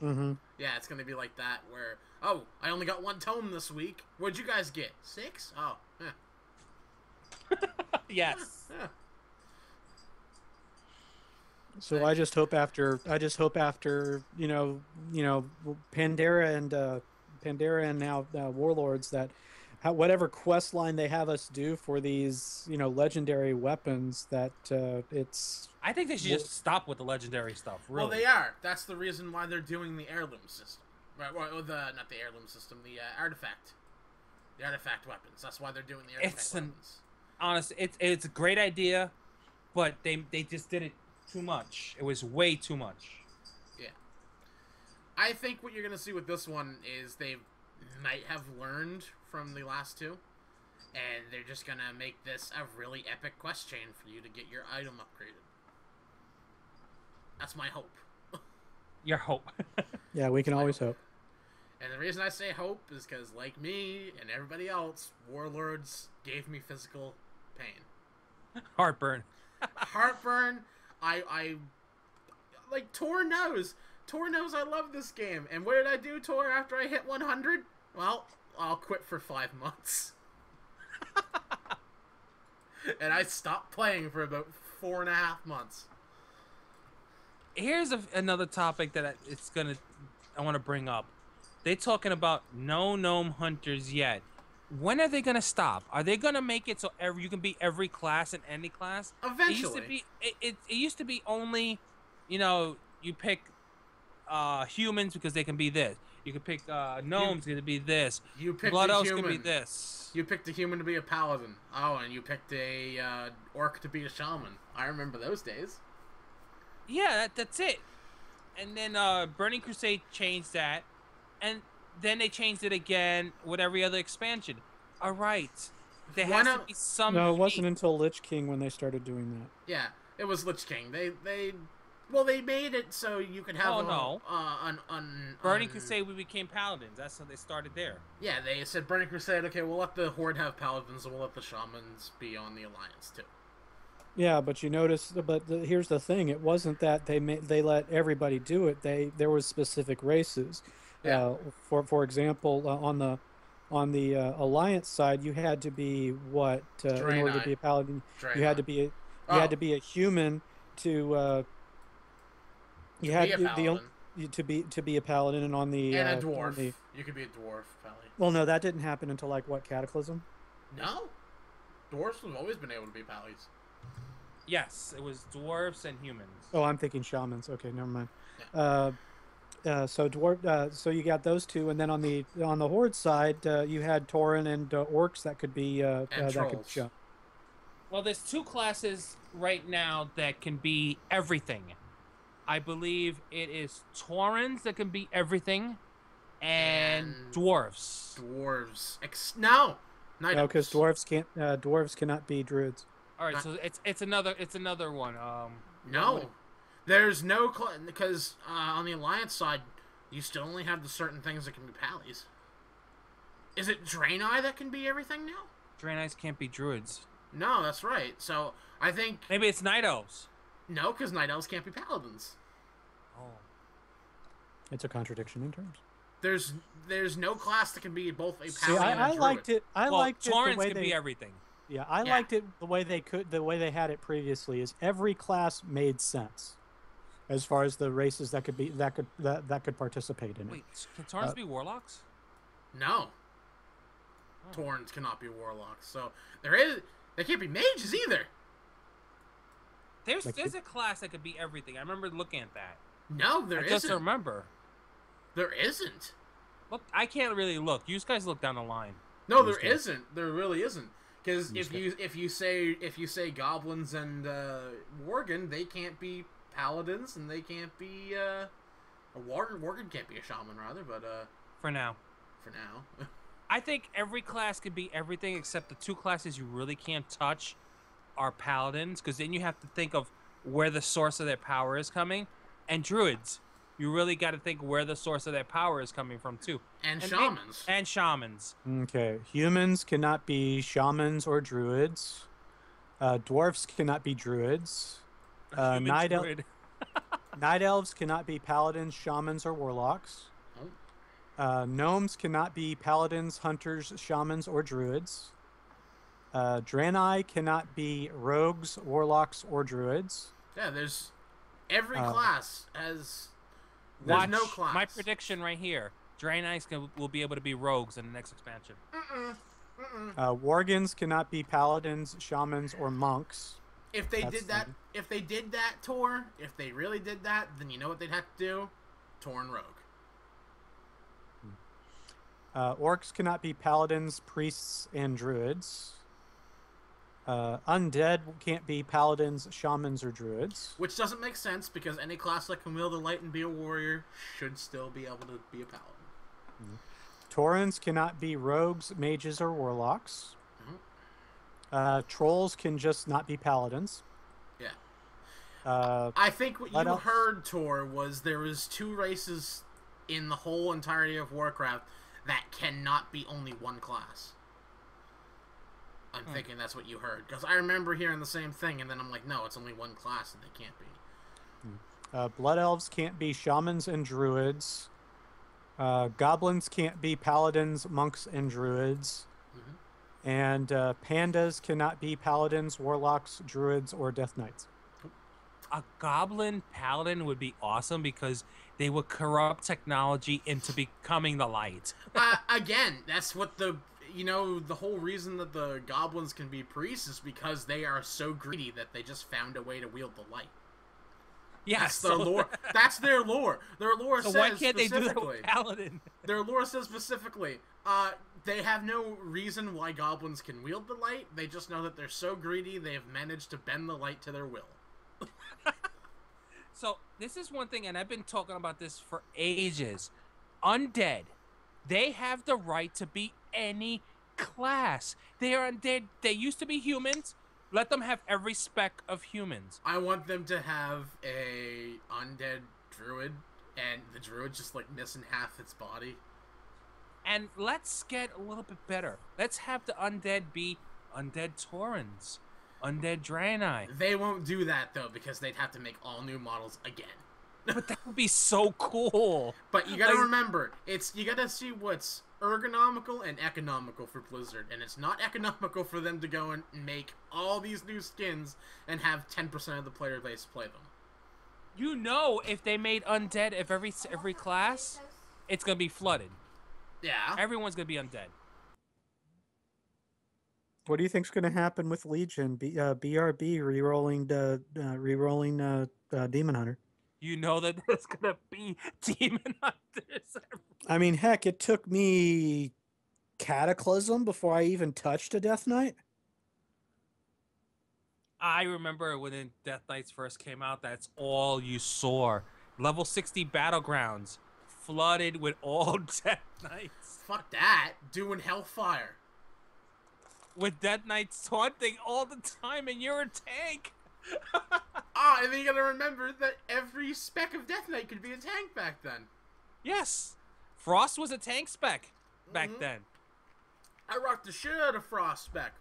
Mm-hmm. Yeah, it's gonna be like that. Where I only got 1 tome this week. What'd you guys get? 6? Oh, yeah. Yes. Yeah. So I just hope after Pandera and now Warlords that whatever quest line they have us do for these legendary weapons that it's. I think they should just stop with the legendary stuff. Really. Well, they are. That's the reason why they're doing the heirloom system. Right? Well, not the heirloom system. The artifact. The artifact weapons. That's why they're doing the artifact weapons. Honestly, it's a great idea, but they just did it too much. It was way too much. Yeah. I think what you're going to see with this one is they might have learned from the last 2, and they're just going to make this a really epic quest chain for you to get your item upgraded. That's my hope. Your hope. Yeah, we can always hope. And the reason I say hope is because, like me and everybody else, Warlords gave me physical pain. Heartburn. Heartburn. I like Tor knows. Tor knows I love this game. And what did I do, Tor, after I hit 100? Well, I'll quit for 5 months. And I stopped playing for about 4.5 months. Here's another topic that I want to bring up. They're talking about no gnome hunters yet. When are they gonna stop? Are they gonna make it so you can be every class in any class? Eventually. It used to be only, you pick humans because they can be this. You can pick gnomes to be this. You picked Blood a elves human. can be this. You picked a human to be a paladin. Oh, and you picked a orc to be a shaman. I remember those days. Yeah, that's it. And then Burning Crusade changed that, and then they changed it again with every other expansion. All right, there has to be some. No, it wasn't until Lich King when they started doing that. Yeah, it was Lich King. They made it so you could have. Burning Crusade, we became paladins. That's how they started there. Yeah, they said Burning Crusade. Okay, we'll let the Horde have paladins, and we'll let the shamans be on the Alliance too. Yeah, but you notice. Here's the thing: it wasn't that they let everybody do it. There was specific races. Yeah. For example, on On the Alliance side, you had to be what in order to Draenei. be a paladin? You Draenei. had to be a human to you To had be a paladin. to be a paladin, and on the And a on dwarf. the You could be a dwarf, Pally. well, no, that didn't happen until like what, Cataclysm? No. Dwarves have always been able to be Pallies. Yes, it was dwarves and humans. Oh, I'm thinking shamans. Okay, never mind. Yeah. So dwarf. So you got those two, and then on the horde side, you had Tauren and orcs that could be And that could trolls. jump. Well, there's two classes right now that can be everything. I believe it is Taurens that can be everything, and dwarves. Dwarves. No. Night No, because elves. dwarves cannot be druids. All right, so it's another one. No. There's no... Because on the Alliance side, you still only have the certain things that can be Pallies. Is it Draenei that can be everything now? Draenei's can't be druids. No, that's right. So, I think... Maybe it's night elves. No, because Night Elves can't be Paladins. Oh. It's a contradiction in terms. There's no class that can be both a See, Paladin and a I Druid. liked it. I Well, liked it the Taurens way can they. be everything. Yeah, I Yeah. liked it the way they had it previously. Is every class made sense, as far as the races that could participate in it. Wait, can Taurens be warlocks? No. Oh. Taurens cannot be Warlocks. So, they can't be Mages either. There's Like a class that could be everything. I remember looking at that. No, there I just isn't. remember. There isn't. Look, I can't really look. You guys look down the line. No, there Understand. isn't. There really isn't. Because if you say goblins and worgen, they can't be paladins, and they can't be a worgen can't be a shaman rather. But For now. for now, I think every class can be everything except the two classes you really can't touch are paladins, because then you have to think of where the source of their power is coming, and druids. You really got to think where the source of their power is coming from too. and And shamans. And shamans. Okay, humans cannot be shamans or druids. Dwarfs cannot be druids. Human Night druid. elves cannot be paladins, shamans, or warlocks. Gnomes cannot be paladins, hunters, shamans, or druids. Draenei cannot be rogues, warlocks, or druids. Yeah, there's every class has. There's Watch no class. my prediction right here. Draenei will be able to be rogues in the next expansion. Worgens cannot be paladins, shamans, or monks. If they That's did that, fine. if they did that tour, if they really did that, then you know what they'd have to do? Torn Rogue. Orcs cannot be paladins, priests, and druids. Undead can't be paladins, shamans, or druids. Which doesn't make sense because any class that can wield the light and be a warrior should still be able to be a paladin. Taurens cannot be rogues, mages, or warlocks. Trolls can just not be paladins. Yeah. I think what what you else? heard, Tor, was there was two races in the whole entirety of Warcraft that cannot be only one class. I'm thinking that's what you heard. Because I remember hearing the same thing, and then I'm like, no, it's only one class, and they can't be. Blood elves can't be shamans and druids. Goblins can't be paladins, monks, and druids. And pandas cannot be paladins, warlocks, druids, or death knights. A goblin paladin would be awesome because they would corrupt technology into becoming the light. Again, that's what the whole reason that the goblins can be priests is because they are so greedy that they just found a way to wield the light. Yes, That's their lore. That's their lore. Their lore So says why can't they do that specifically. with paladin? Their lore says specifically, they have no reason why goblins can wield the light. They just know that they're so greedy they have managed to bend the light to their will. So this is one thing, and I've been talking about this for ages. Undead, they have the right to be any class. They are undead. They used to be humans. Let them have every speck of humans. I want them to have a undead druid, and the druid just like missing half its body. And let's get a little bit better. Let's have the undead be undead Taurens, undead Draenei. They won't do that though because they'd have to make all new models again. But that would be so cool. But you gotta Like- remember, you gotta see what's ergonomical and economical for Blizzard, and it's not economical for them to go and make all these new skins and have 10% of the player base play them. You know, if they made undead of every class, it's gonna be flooded. Yeah. Everyone's gonna be undead. What do you think's going to happen with Legion? BRB re-rolling Demon Hunter. You know that there's gonna be demon hunters. I mean, heck, it took me Cataclysm before I even touched a Death Knight. I remember when Death Knights first came out, that's all you saw. Level 60 battlegrounds flooded with all Death Knights. Fuck that. Doing Hellfire. With Death Knights taunting all the time, and you're a tank. And then you gotta remember that every spec of Death Knight could be a tank back then. Yes. Frost was a tank spec back then. I rocked the shit out of Frost spec.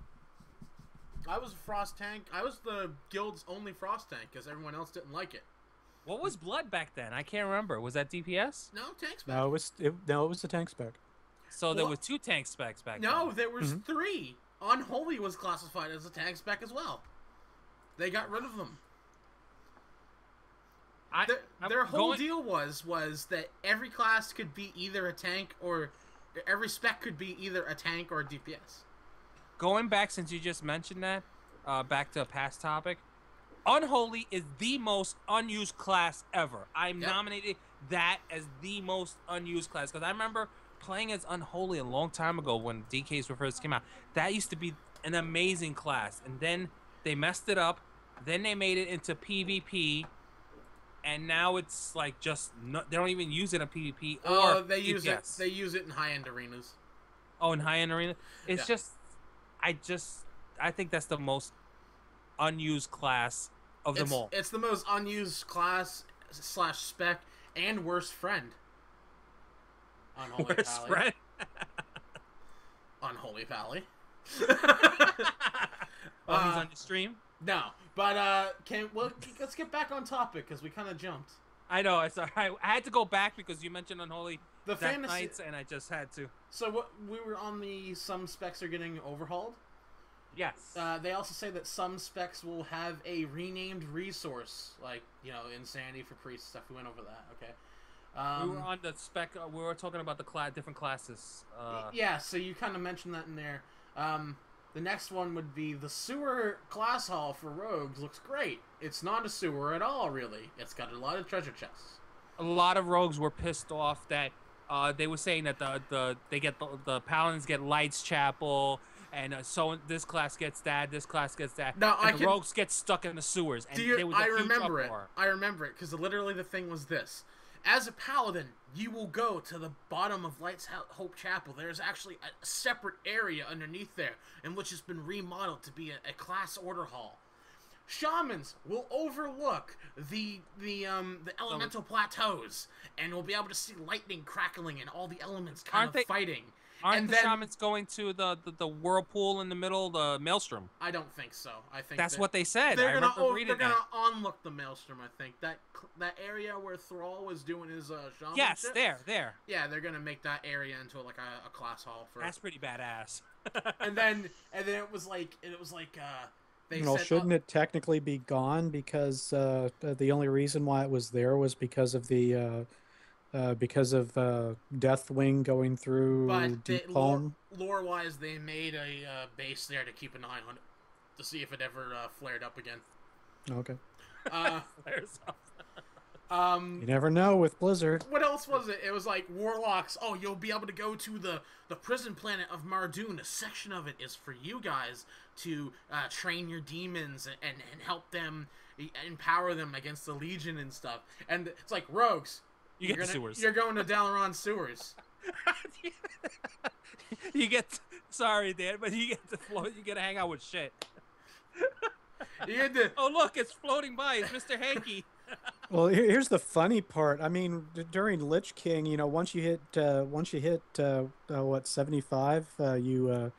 I was a Frost tank. I was the guild's only Frost tank because everyone else didn't like it. What was Blood back then? I can't remember. Was that DPS? No, tank spec. No, it was the tank spec. So there were 2 tank specs back then. No, there was 3. Unholy was classified as a tank spec as well. They got rid of them. Their whole deal was that every class could be either a tank or every spec could be either a tank or a DPS. Going back, since you just mentioned that, back to a past topic, Unholy is the most unused class ever. I nominated that as the most unused class because I remember playing as Unholy a long time ago when DKs first came out. That used to be an amazing class, and then they messed it up. Then they made it into PvP, and now it's like just they don't even use it in PvP or they use it. DPS. They use it in high-end arenas. Oh, in high-end arena, it's just I think that's the most unused class of them all. It's the most unused class / spec and worst friend. Unholy Worst Valley. friend? Unholy Valley. Oh, he's on your stream? No, but let's get back on topic because we kind of jumped. I know. I had to go back because you mentioned Unholy Death fantasy Knights, and I just had to. So what we were on some specs are getting overhauled. Yes. They also say that some specs will have a renamed resource, like Insanity for priests stuff. We went over that. Okay. We were on the spec. We were talking about the different classes. Yeah. So you kind of mentioned that in there. The next one would be the sewer class hall for rogues. Looks great. It's not a sewer at all, really. It's got a lot of treasure chests. A lot of rogues were pissed off that they were saying that the paladins get Lights Chapel, and so this class gets that, this class gets that. No, and the rogues get stuck in the sewers. And there was a huge remember uproar. it. I remember it because literally the thing was this. As a paladin, you will go to the bottom of Lights Hope Chapel. There's actually a separate area underneath there, in which has been remodeled to be a class order hall. Shamans will overlook the elemental plateaus, and will be able to see lightning crackling and all the elements fighting. Aren't the shamans going to the whirlpool in the middle, the maelstrom? I don't think so. I think that's what they said. They're gonna unlook the maelstrom. I think that area where Thrall was doing his shaman. Yes, there. Yeah, they're gonna make that area into like a class hall for. That's pretty badass. and then it was like they well, said, shouldn't it technically be gone because the only reason why it was there was because of the Deathwing going through Deep Home? Lore-wise, they made a base there to keep an eye on it to see if it ever flared up again. Okay. Flares up. You never know with Blizzard. What else was it? It was like warlocks. Oh, you'll be able to go to the prison planet of Mardoon. A section of it is for you guys to train your demons and help them, empower them against the Legion and stuff. And it's like rogues. You get sewers. You're going to Dalaran sewers. Sorry, Dan, but you get to float. You get to hang out with shit. Oh, look, it's floating by. It's Mr. Hanky. Well, here's the funny part. I mean, during Lich King, once you hit 75, and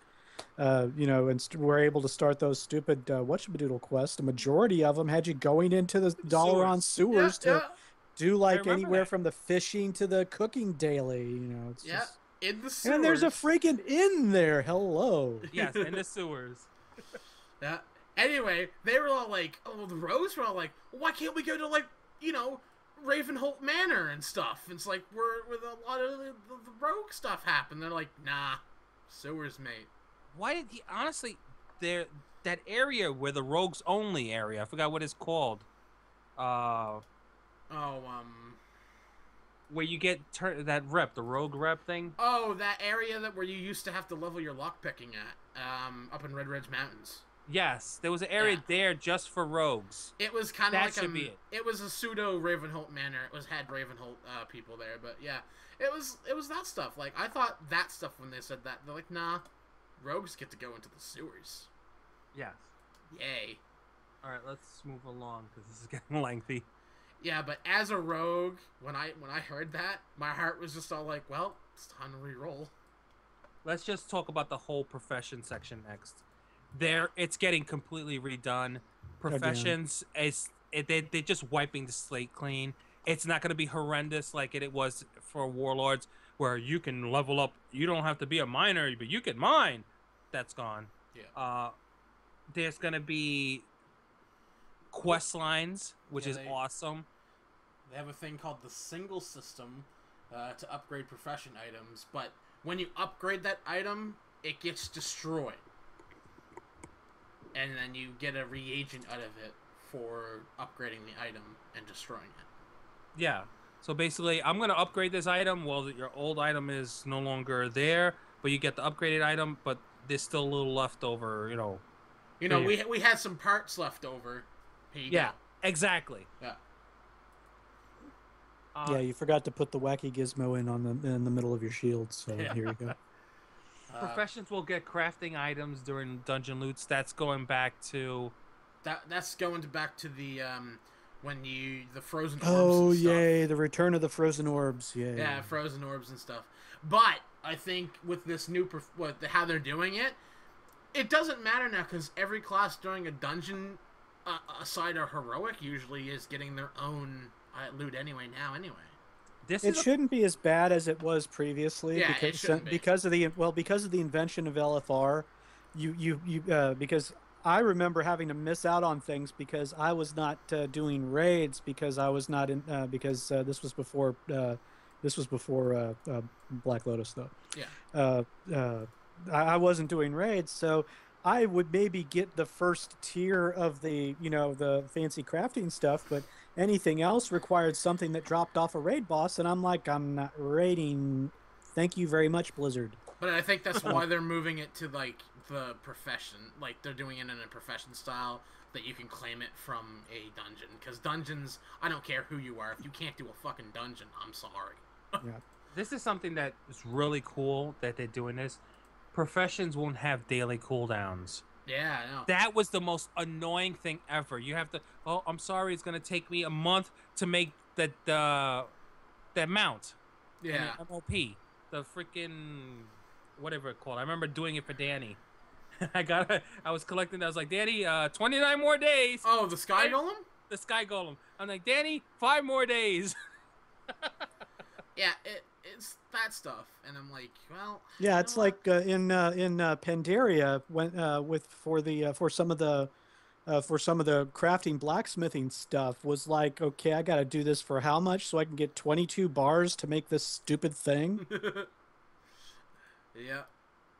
we're able to start those stupid whatchamadoodle quests. The majority of them had you going into the Dalaran sewers to do like anywhere from the fishing to the cooking daily. It's just In the sewers. And there's a freaking inn there. Hello. Yes, in the sewers. Yeah. Anyway, they were all like, oh, the rogues were all like, why can't we go to, like, you know, Ravenholt Manor and stuff? It's like, where a lot of the rogue stuff happened. They're like, nah, sewers, mate. Why did he, honestly, that area where the rogues only area, I forgot what it's called. Where you get that rep, the rogue rep thing. Oh, that area where you used to have to level your lockpicking at, up in Red Ridge Mountains. Yes, there was an area there just for rogues. It was kind of like should be it. It was a pseudo Ravenholt Manor. It had Ravenholt people there, but yeah, it was that stuff. Like, I thought that stuff when they said that, they're like, nah, rogues get to go into the sewers. Yes. Yay. All right, let's move along because this is getting lengthy. Yeah, but as a rogue, when I heard that, my heart was just all like, well, it's time to re-roll. Let's just talk about the whole profession section next. It's getting completely redone. Professions they're just wiping the slate clean. It's not going to be horrendous like it was for warlords, where you can level up. You don't have to be a miner, but you can mine. That's gone. Yeah. There's going to be quest lines, which is awesome. They have a thing called the single system to upgrade profession items, but when you upgrade that item, it gets destroyed. And then you get a reagent out of it for upgrading the item and destroying it. Yeah. So basically, I'm going to upgrade this item. Well, your old item is no longer there, but you get the upgraded item, but there's still a little left over, we had some parts left over. Here you go. Exactly. Yeah. Yeah, you forgot to put the wacky gizmo in the middle of your shield, so here you go. Professions will get crafting items during dungeon loots. That's going back to... That's going back to the the frozen orbs Oh, and stuff. yay, the return of the frozen orbs, yay. Yeah, frozen orbs and stuff. But I think with this new how they're doing it, it doesn't matter now because every class during a dungeon, aside of heroic, usually is getting their own loot anyway. It shouldn't be as bad as it was previously. Yeah, because, it shouldn't be. because of the invention of LFR, because I remember having to miss out on things because I was not doing raids because I was not in this was before Black Lotus though. Yeah. I wasn't doing raids, so I would maybe get the first tier of the the fancy crafting stuff, but anything else required something that dropped off a raid boss, and I'm like, I'm not raiding. Thank you very much, Blizzard. But I think that's why they're moving it to like the profession, like they're doing it in a profession style that you can claim it from a dungeon. Because dungeons, I don't care who you are, if you can't do a fucking dungeon, I'm sorry. Yeah. This is something that is really cool that they're doing this. Professions won't have daily cooldowns. Yeah, I know. That was the most annoying thing ever. You have to, oh, I'm sorry, it's going to take me a month to make that mount. Yeah. MOP. The freaking, whatever it called. I remember doing it for Danny. I was collecting, I was like, Danny, 29 more days. Oh, the Sky Golem? The Sky Golem. I'm like, Danny, 5 more days. Yeah, it's that stuff, and I'm like, well. Yeah, it's like in Pandaria when for some of the crafting blacksmithing stuff was like, okay, I got to do this for how much so I can get 22 bars to make this stupid thing. Yeah.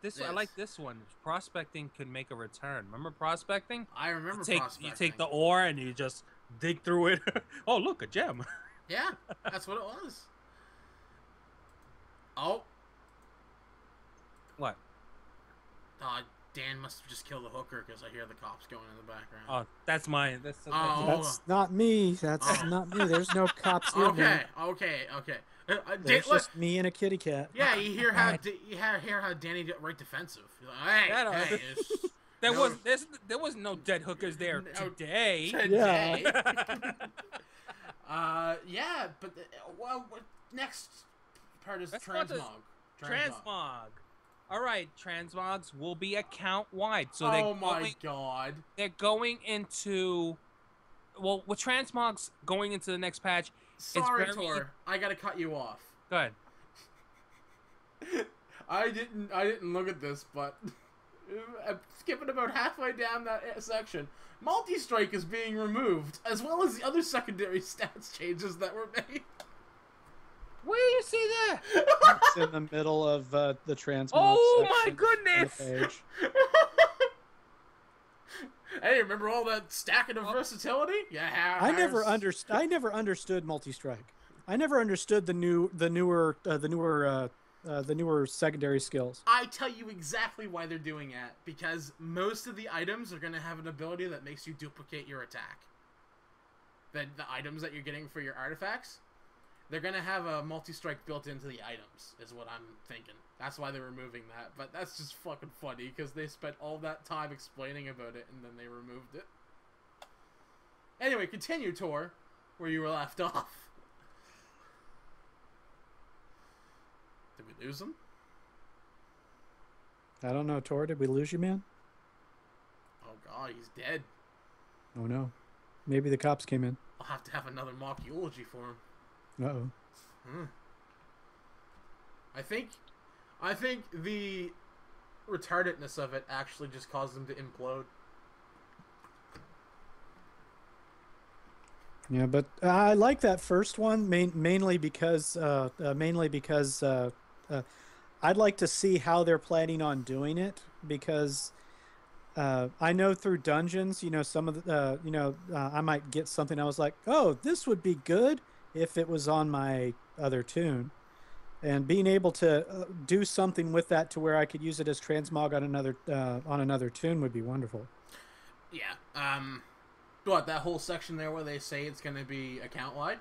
Yes. I like this one. Prospecting could make a return. Remember prospecting? I remember prospecting. You take the ore and you just dig through it. Oh, look, a gem. Yeah, that's what it was. Oh. What? Dan must have just killed a hooker because I hear the cops going in the background. Oh, that's mine. That's not me. That's not me. There's no cops here. Okay. There's just me and a kitty cat. Yeah, you hear how Danny got right defensive. Like, hey, there was no dead hookers there today. Yeah. Yeah, but next part is transmog. Transmog. All right, transmogs will be account wide. So God. They're going into with transmogs going into the next patch. Sorry, Tor. I gotta cut you off. Go ahead. I didn't look at this, but skipping about halfway down that section, multi-strike is being removed, as well as the other secondary stats changes that were made. Where do you see that? It's in the middle of the transmog Oh my section goodness! of the page. Hey, remember all that stacking of versatility? Yeah, I never understood multi-strike. I never understood the newer secondary skills. I tell you exactly why they're doing that. Because most of the items are going to have an ability that makes you duplicate your attack. The items that you're getting for your artifacts, they're going to have a multi-strike built into the items, is what I'm thinking. That's why they're removing that. But that's just fucking funny, because they spent all that time explaining about it, and then they removed it. Anyway, continue, Tor, where you were left off. Did we lose him? I don't know, Tor. Did we lose you, man? Oh god, he's dead. Oh no. Maybe the cops came in. I'll have to have another mock eulogy for him. Uh-oh. I think the retardedness of it actually just caused him to implode. Yeah, but I like that first one mainly because I'd like to see how they're planning on doing it, because I know through dungeons, some of the I might get something I was like, oh, this would be good if it was on my other tune, and being able to do something with that to where I could use it as transmog on another tune would be wonderful. Yeah. What, that whole section there where they say it's going to be account wide?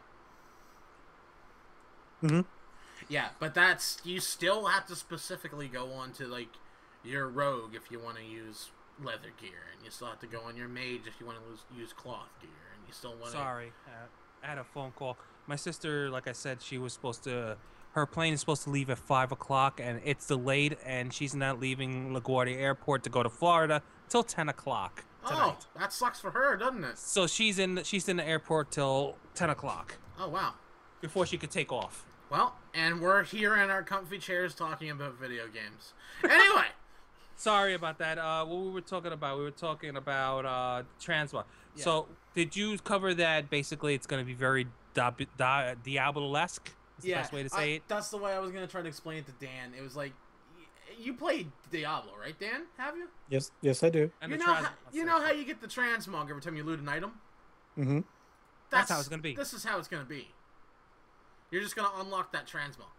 Mm-hmm. Yeah, but that's, you still have to specifically go on to like your rogue if you want to use leather gear, and you still have to go on your mage if you want to use cloth gear, and you still want to... Sorry, I had a phone call. My sister, like I said, she was supposed to... Her plane is supposed to leave at 5 o'clock, and it's delayed, and she's not leaving LaGuardia Airport to go to Florida till 10 o'clock tonight. Oh, that sucks for her, doesn't it? So she's in the airport till 10 o'clock. Oh, wow. Before she could take off. Well, and we're here in our comfy chairs talking about video games. Anyway! Sorry about that. What we were talking about? We were talking about transmog. Yeah. So, did you cover that? Basically, it's going to be very Diablo-esque. Is the best way to say it. That's the way I was going to try to explain it to Dan. It was like, you played Diablo, right, Dan? Have you? Yes, I do. And you know how you get the transmog every time you loot an item? Mm-hmm. That's how it's going to be. This is how it's going to be. You're just going to unlock that transmog.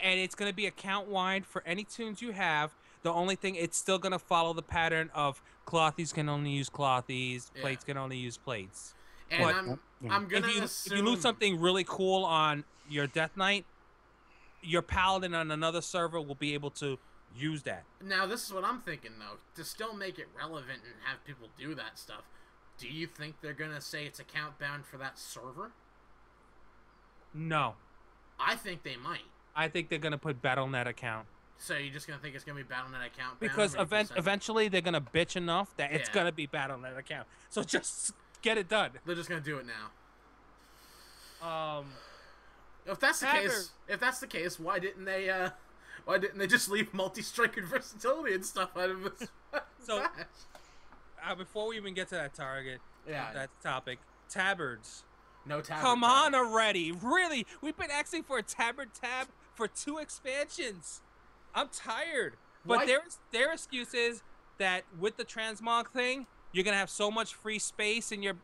And it's going to be account-wide for any tunes you have. The only thing, it's still going to follow the pattern of clothies can only use clothies, plates can only use plates. And but I'm going to assume... If you loot something really cool on your Death Knight, your Paladin on another server will be able to use that. Now, this is what I'm thinking, though. To still make it relevant and have people do that stuff, do you think they're going to say it's account-bound for that server? No. I think they might. I think they're going to put Battle.net account. So you're just going to think it's going to be Battle.net account? Because eventually they're going to bitch enough that it's going to be Battle.net account. So just get it done. They're just going to do it now. If that's the case, why didn't they just leave multi-strike and versatility and stuff out of this? So, before we even get to that that topic, tabards. No tabard. Come on already. Really? We've been asking for a tabard tab for 2 expansions. I'm tired. But their excuse is that with the transmog thing, you're gonna have so much free space in your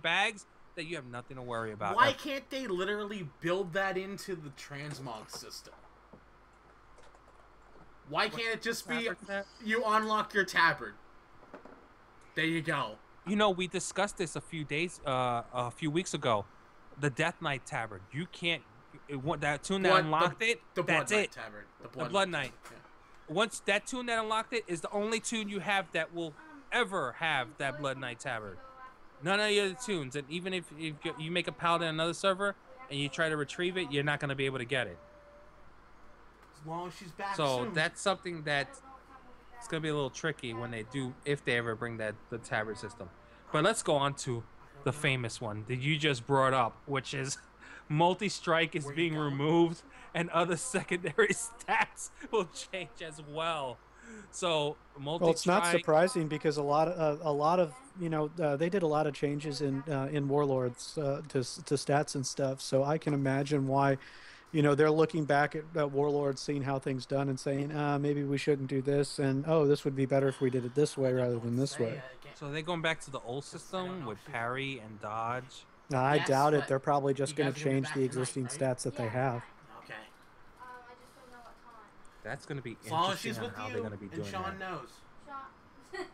bags that you have nothing to worry about. Why can't they literally build that into the transmog system? Why can't it just be you unlock your tabard? There you go. You know, we discussed this a few weeks ago. The Death Knight tabard. You can't. That tune that unlocked it. That's it. Tabard. The Blood Knight. Yeah. Once that tune that unlocked it is the only tune you have that will ever have that Blood Knight tabard. None of the other tunes, and even if you make a Paladin on another server and you try to retrieve it, you're not going to be able to get it. As long as she's back So soon. that's something that it's going to be a little tricky when they do, if they ever bring the tabard system. But let's go on to the famous one that you just brought up, which is multi-strike is Where you being going? removed, and other secondary stats will change as well. So Well, it's not multi-strike. surprising because a lot of they did a lot of changes in Warlords to stats and stuff. So I can imagine why, they're looking back at Warlords, seeing how things done, and saying, maybe we shouldn't do this, and oh, this would be better if we did it this way rather than this way. So they're going back to the old system with parry and dodge. Now, I Yes, doubt it. but They're probably you just going guys to are gonna be change back the tonight, existing right? stats that they have. Okay. I just don't know what time. That's going to be As long as interesting she's on with how you they're going to be and doing Sean that. knows.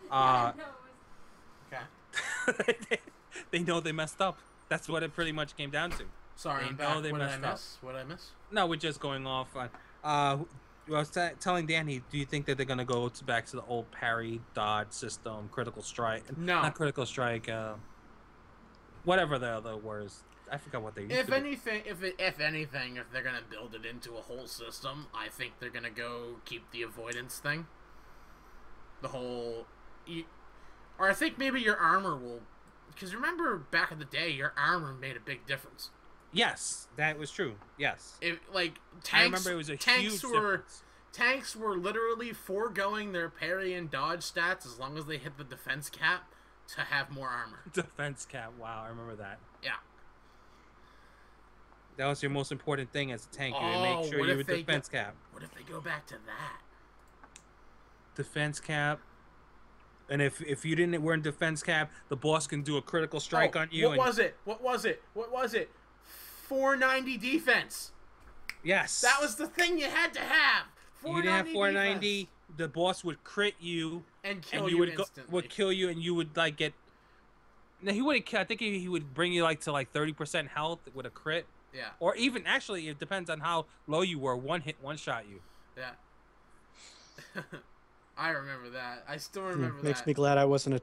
Shot. Okay. They know they messed up. That's what it pretty much came down to. Sorry, They I'm know back. they What did I messed up. miss? What did I miss? No, we're just going off on. I was telling Danny, do you think that they're gonna go back to the old parry, dodge system, critical strike? No. Not critical strike. Whatever the other words. I forgot what they used If to be. anything, if they're gonna build it into a whole system, I think they're gonna go keep the avoidance thing. The whole, or I think maybe your armor will, because remember back in the day, your armor made a big difference. Yes, that was true. Yes. If like tanks, I remember it was a huge difference. Tanks were literally foregoing their parry and dodge stats as long as they hit the defense cap to have more armor. Defense cap. Wow, I remember that. Yeah. That was your most important thing as a tank. You Oh, make sure what you if have they defense cap. What if they go back to that? Defense cap. And if you didn't wear a defense cap, the boss can do a critical strike on you. What was it? 490 defense. Yes. That was the thing you had to have. You didn't have 490. defense. The boss would crit you, And kill and you would instantly. would kill you, and you would like get. No, he wouldn't kill. I think he would bring you like to like 30% health with a crit, Yeah, or even actually it depends on how low you were. One hit, one shot you. yeah. I remember that. I still remember that. Makes me glad I wasn't a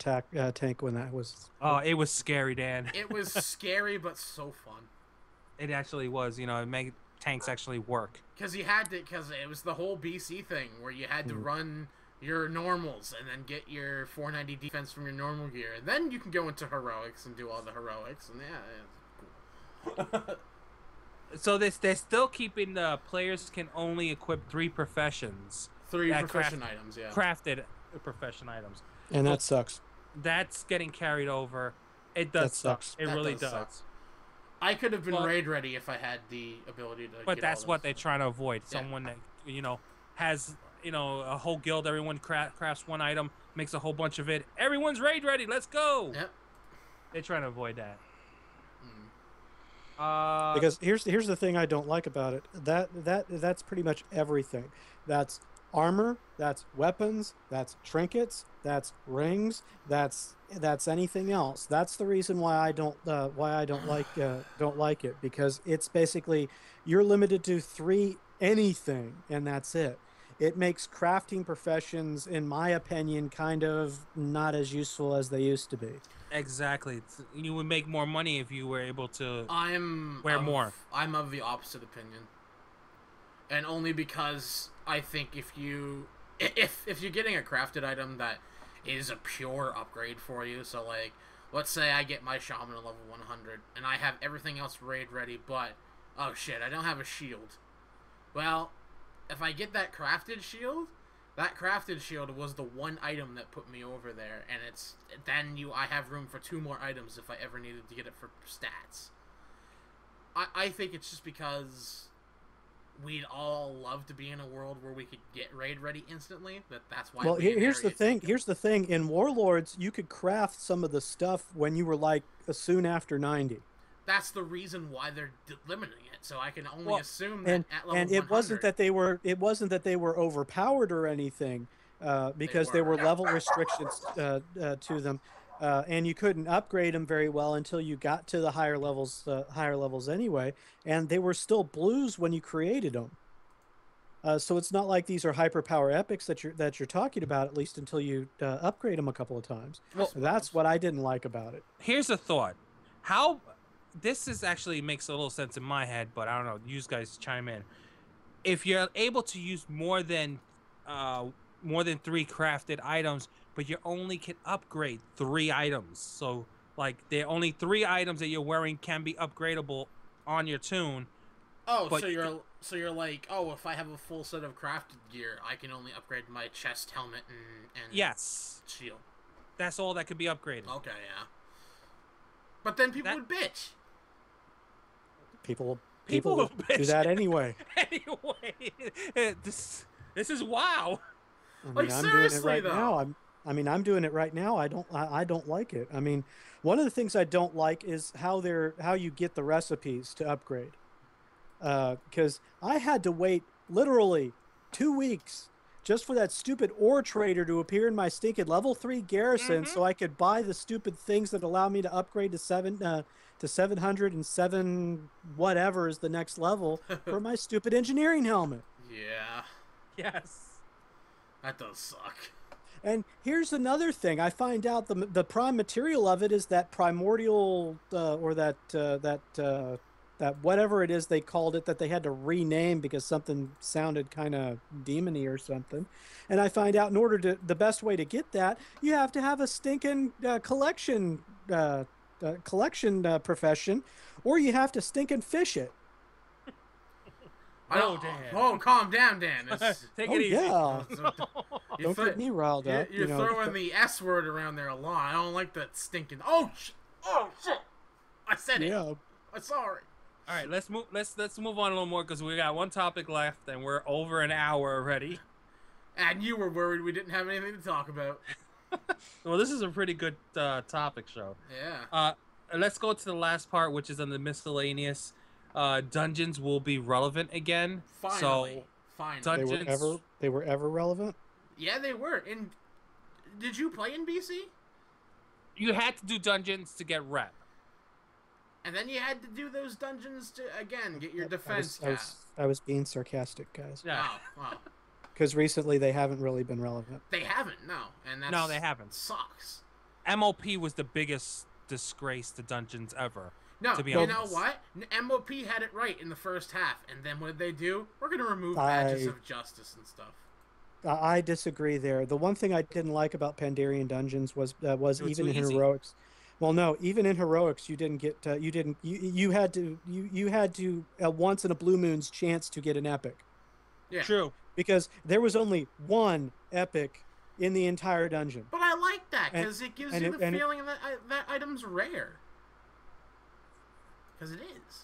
tank when that was. Oh, it was scary, Dan. It was scary, but so fun. It actually was. You know, it made tanks actually work. Because you had to, because it was the whole BC thing where you had to run your normals and then get your 490 defense from your normal gear. And then you can go into heroics and do all the heroics. And yeah, it's cool. So they're still keeping the players can only equip 3 professions. 3 Yeah, profession items, yeah. Crafted profession items. And that sucks. That's getting carried over. It does That suck. sucks. It That really does does. suck. I could have been But- raid ready if I had the ability to. But get that's all what those. they're trying to avoid. Yeah. Someone that has a whole guild. Everyone crafts one item, makes a whole bunch of it. Everyone's raid ready. Let's go. Yep. They're trying to avoid that. Because here's the thing I don't like about it. That's pretty much everything. That's armor, that's weapons, that's trinkets, that's rings, that's anything else. That's the reason why I don't like it, because it's basically you're limited to 3 anything and that's it. It makes crafting professions, in my opinion, kind of not as useful as they used to be. Exactly. You would make more money if you were able to. I'm more. I'm of the opposite opinion, and only because I think if you're getting a crafted item that is a pure upgrade for you, so like let's say I get my shaman at level 100 and I have everything else raid ready, but oh shit, I don't have a shield. Well, if I get that crafted shield was the one item that put me over there, and I have room for 2 more items if I ever needed to get it for stats. I think it's just because we'd all love to be in a world where we could get raid ready instantly. That's why. Well, here's the thing. Here's the thing. In Warlords, you could craft some of the stuff when you were like soon after 90. That's the reason why they're limiting it. So I can only assume that And at level 100, it wasn't that they were overpowered or anything, because there were level restrictions to them, and you couldn't upgrade them very well until you got to the higher levels anyway. And they were still blues when you created them. So it's not like these are hyperpower epics that you're talking about, at least until you upgrade them a couple of times. Well, that's what I didn't like about it. Here's a thought. How this is actually makes a little sense in my head, but I don't know. You guys chime in. If you're able to use more than 3 crafted items, but you only can upgrade 3 items, so like there are only 3 items that you're wearing can be upgradable on your tune. Oh, But so you're like, oh, if I have a full set of crafted gear, I can only upgrade my chest, helmet, and Yes, shield. that's all that could be upgraded. Okay, yeah. But then people That- would bitch. People People will will do bitch. that anyway. Anyway, this is WoW. I mean, Like, I'm doing it seriously, right though. now. I'm doing it right now. I don't like it. I mean, one of the things I don't like is how you get the recipes to upgrade. Because I had to wait literally 2 weeks just for that stupid ore trader to appear in my stinking level 3 garrison, so I could buy the stupid things that allow me to upgrade to 707 whatever is the next level for my stupid engineering helmet. Yeah, Yes. that does suck. And here's another thing: I find out the prime material of it is that primordial or that whatever it is they called it that they had to rename because something sounded kind of demony or something. And I find out the best way to get that, you have to have a stinking collection profession, or you have to stinking fish it. Oh, calm down, Dan. Take Oh it easy. yeah, You don't get me riled up. You're throwing the S word around there a lot. I don't like that stinking. Oh shit! I said it. Yeah. I'm sorry. All right, let's move. Let's move on a little more because we got one topic left and we're over an hour already. And you were worried we didn't have anything to talk about. Well, this is a pretty good topic show. Yeah. Let's go to the last part, which is on the miscellaneous. Dungeons will be relevant again. Finally. Finally. They were ever relevant. Yeah, they were. And did you play in BC? You had to do dungeons to get rep. And then you had to do those dungeons to again get your defense cap. I was being sarcastic, guys. Yeah. Wow. Because recently they haven't really been relevant. They haven't, no. And that's No, they haven't. Sucks. MOP was the biggest disgrace to dungeons ever. No, to be you honest. know what? MOP had it right in the first half, and then what did they do? We're gonna remove badges of justice and stuff. I disagree there. The one thing I didn't like about Pandarian Dungeons was even in easy. heroics. Well, no, even in heroics, you didn't get you had to once in a blue moon's chance to get an epic. Yeah. True. Because there was only one epic in the entire dungeon. But I like that because it gives you the feeling that that item's rare. Because it is.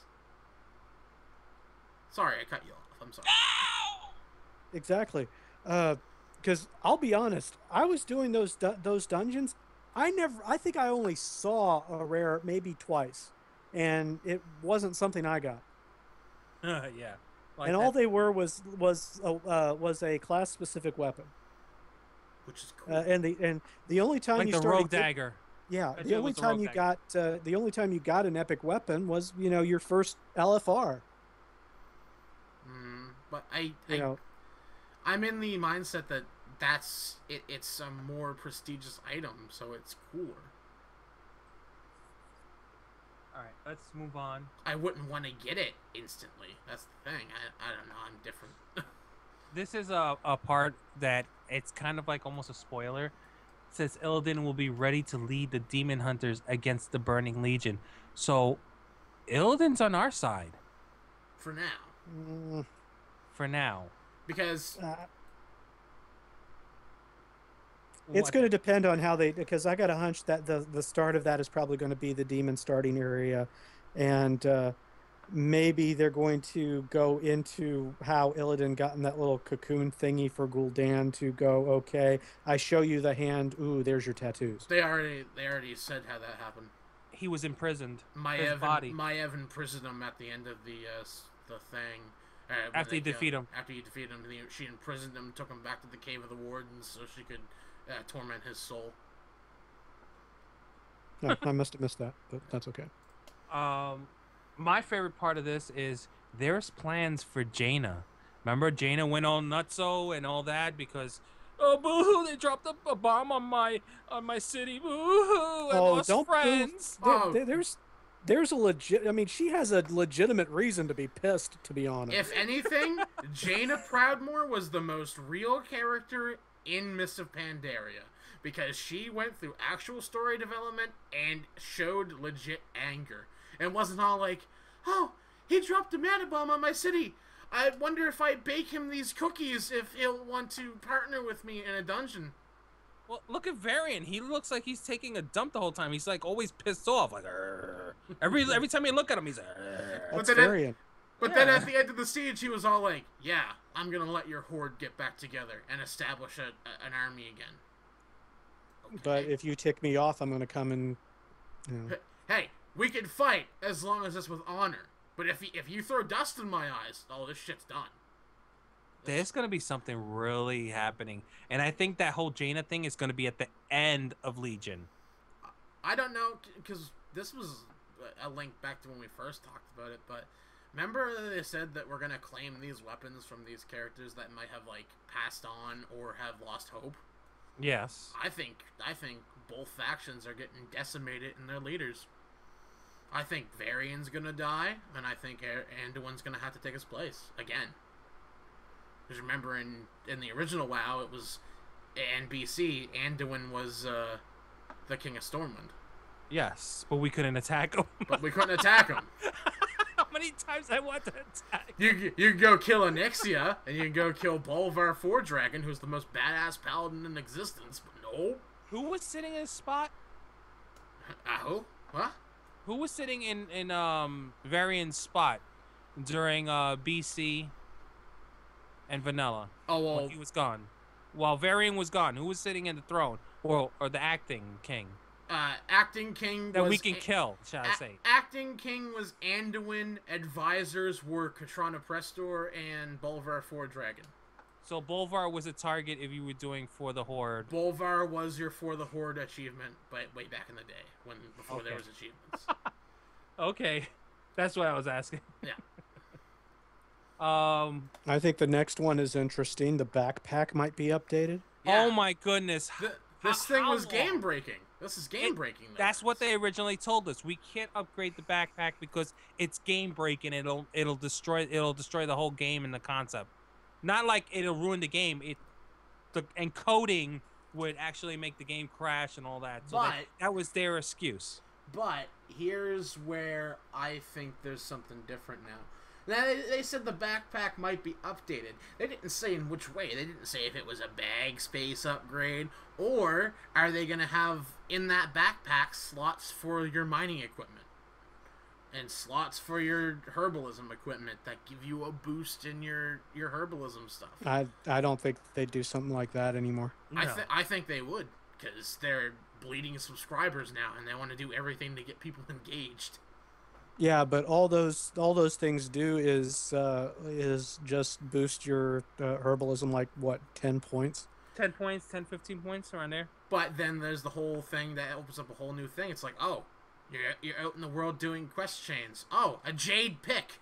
Sorry, I cut you off. I'm sorry. Exactly. Because I'll be honest, I was doing those dungeons. I think I only saw a rare maybe twice, and it wasn't something I got. Yeah. Like And all they were was a class specific weapon. Which is cool. And the only time like you the started rogue dagger. yeah, That the shit only was the time rogue you dagger. got an epic weapon was your first LFR. But know. I'm in the mindset that that's it. It's a more prestigious item, so it's cooler. All right, let's move on. I wouldn't want to get it instantly. That's the thing. I don't know. I'm different. This is a part that it's kind of like almost a spoiler. It says Illidan will be ready to lead the demon hunters against the Burning Legion. So Illidan's on our side For now. for now. Because It's going to depend on how because I got a hunch that the start of that is probably going to be the demon starting area, and maybe they're going to go into how Illidan got in that little cocoon thingy for Gul'dan to go, okay, I show you the hand, ooh, there's your tattoos. they already said how that happened. He was imprisoned. His Maev body. imprisoned him at the end of the thing. After you defeat him. After you defeat him, she imprisoned him, took him back to the Cave of the Wardens so she could torment his soul. No, I must have missed that, but that's okay. My favorite part of this is there's plans for Jaina. Remember, Jaina went all nutso and all that because, oh boo-hoo, they dropped a bomb on my city. Boo-hoo, I lost friends. There's a legit. I mean, she has a legitimate reason to be pissed, to be honest. If anything, Jaina Proudmoore was the most real character in Mists of Pandaria because she went through actual story development and showed legit anger. And wasn't all like, oh, He dropped a mana bomb on my city. I wonder if I bake him these cookies if he'll want to partner with me in a dungeon. Well, look at Varian. He looks like he's taking a dump the whole time. He's like always pissed off. Like, "Arr." every time you look at him, he's like, "Arr." That's then Varian. But then at the end of the siege, he was all like, yeah, I'm going to let your horde get back together and establish an army again. Okay. But if you tick me off, I'm going to come and... You know. Hey, we can fight as long as it's with honor. But if you throw dust in my eyes, oh, this shit's done. There's going to be something really happening. And I think that whole Jaina thing is going to be at the end of Legion. I don't know, because this was a link back to when we first talked about it, but remember they said that we're going to claim these weapons from these characters that might have, like, passed on or have lost hope? Yes. I think both factions are getting decimated in their leaders. I think Varian's going to die, and I think Anduin's going to have to take his place again. Because remember, in the original WoW, it was, in BC, Anduin was the King of Stormwind. Yes, but we couldn't attack him. But we couldn't attack him. How many times I want to attack? You can go kill Onyxia, and you can go kill Bolvar Fordragon, who's the most badass paladin in existence, but no. Who was sitting in his spot? Who? What? Who was sitting in Varian's spot during BC and Vanilla? Oh, well, when he was gone. While Varian was gone, who was sitting in the throne? Or the acting king? Acting king that was... we can kill, shall I say. Acting king was Anduin. Advisors were Katrana Prestor and Bolvar Fordragon. So Bolvar was a target if you were doing For the Horde. Bolvar was your For the Horde achievement, but way back in the day, before there was achievements. Okay. That's what I was asking. Yeah. I think the next one is interesting. The backpack might be updated. Yeah. Oh my goodness. This thing was long? game breaking. This is game breaking. That's what they originally told us. We can't upgrade the backpack because it's game breaking. It'll destroy the whole game and the concept. Not like it'll ruin the game. The encoding would actually make the game crash and all that. So that was their excuse. But here's where I think there's something different now. Now, they said the backpack might be updated. They didn't say in which way. They didn't say if it was a bag space upgrade, or are they going to have in that backpack slots for your mining equipment and slots for your herbalism equipment that give you a boost in your herbalism stuff. I don't think they'd do something like that anymore. No. I think they would, because they're bleeding subscribers now, and they want to do everything to get people engaged. Yeah, but all those things do is just boost your herbalism, like what, 10 points? 10 points, 10, 15 points around there. But then there's the whole thing that opens up a whole new thing. It's like, oh, you're out in the world doing quest chains. Oh, a jade pick.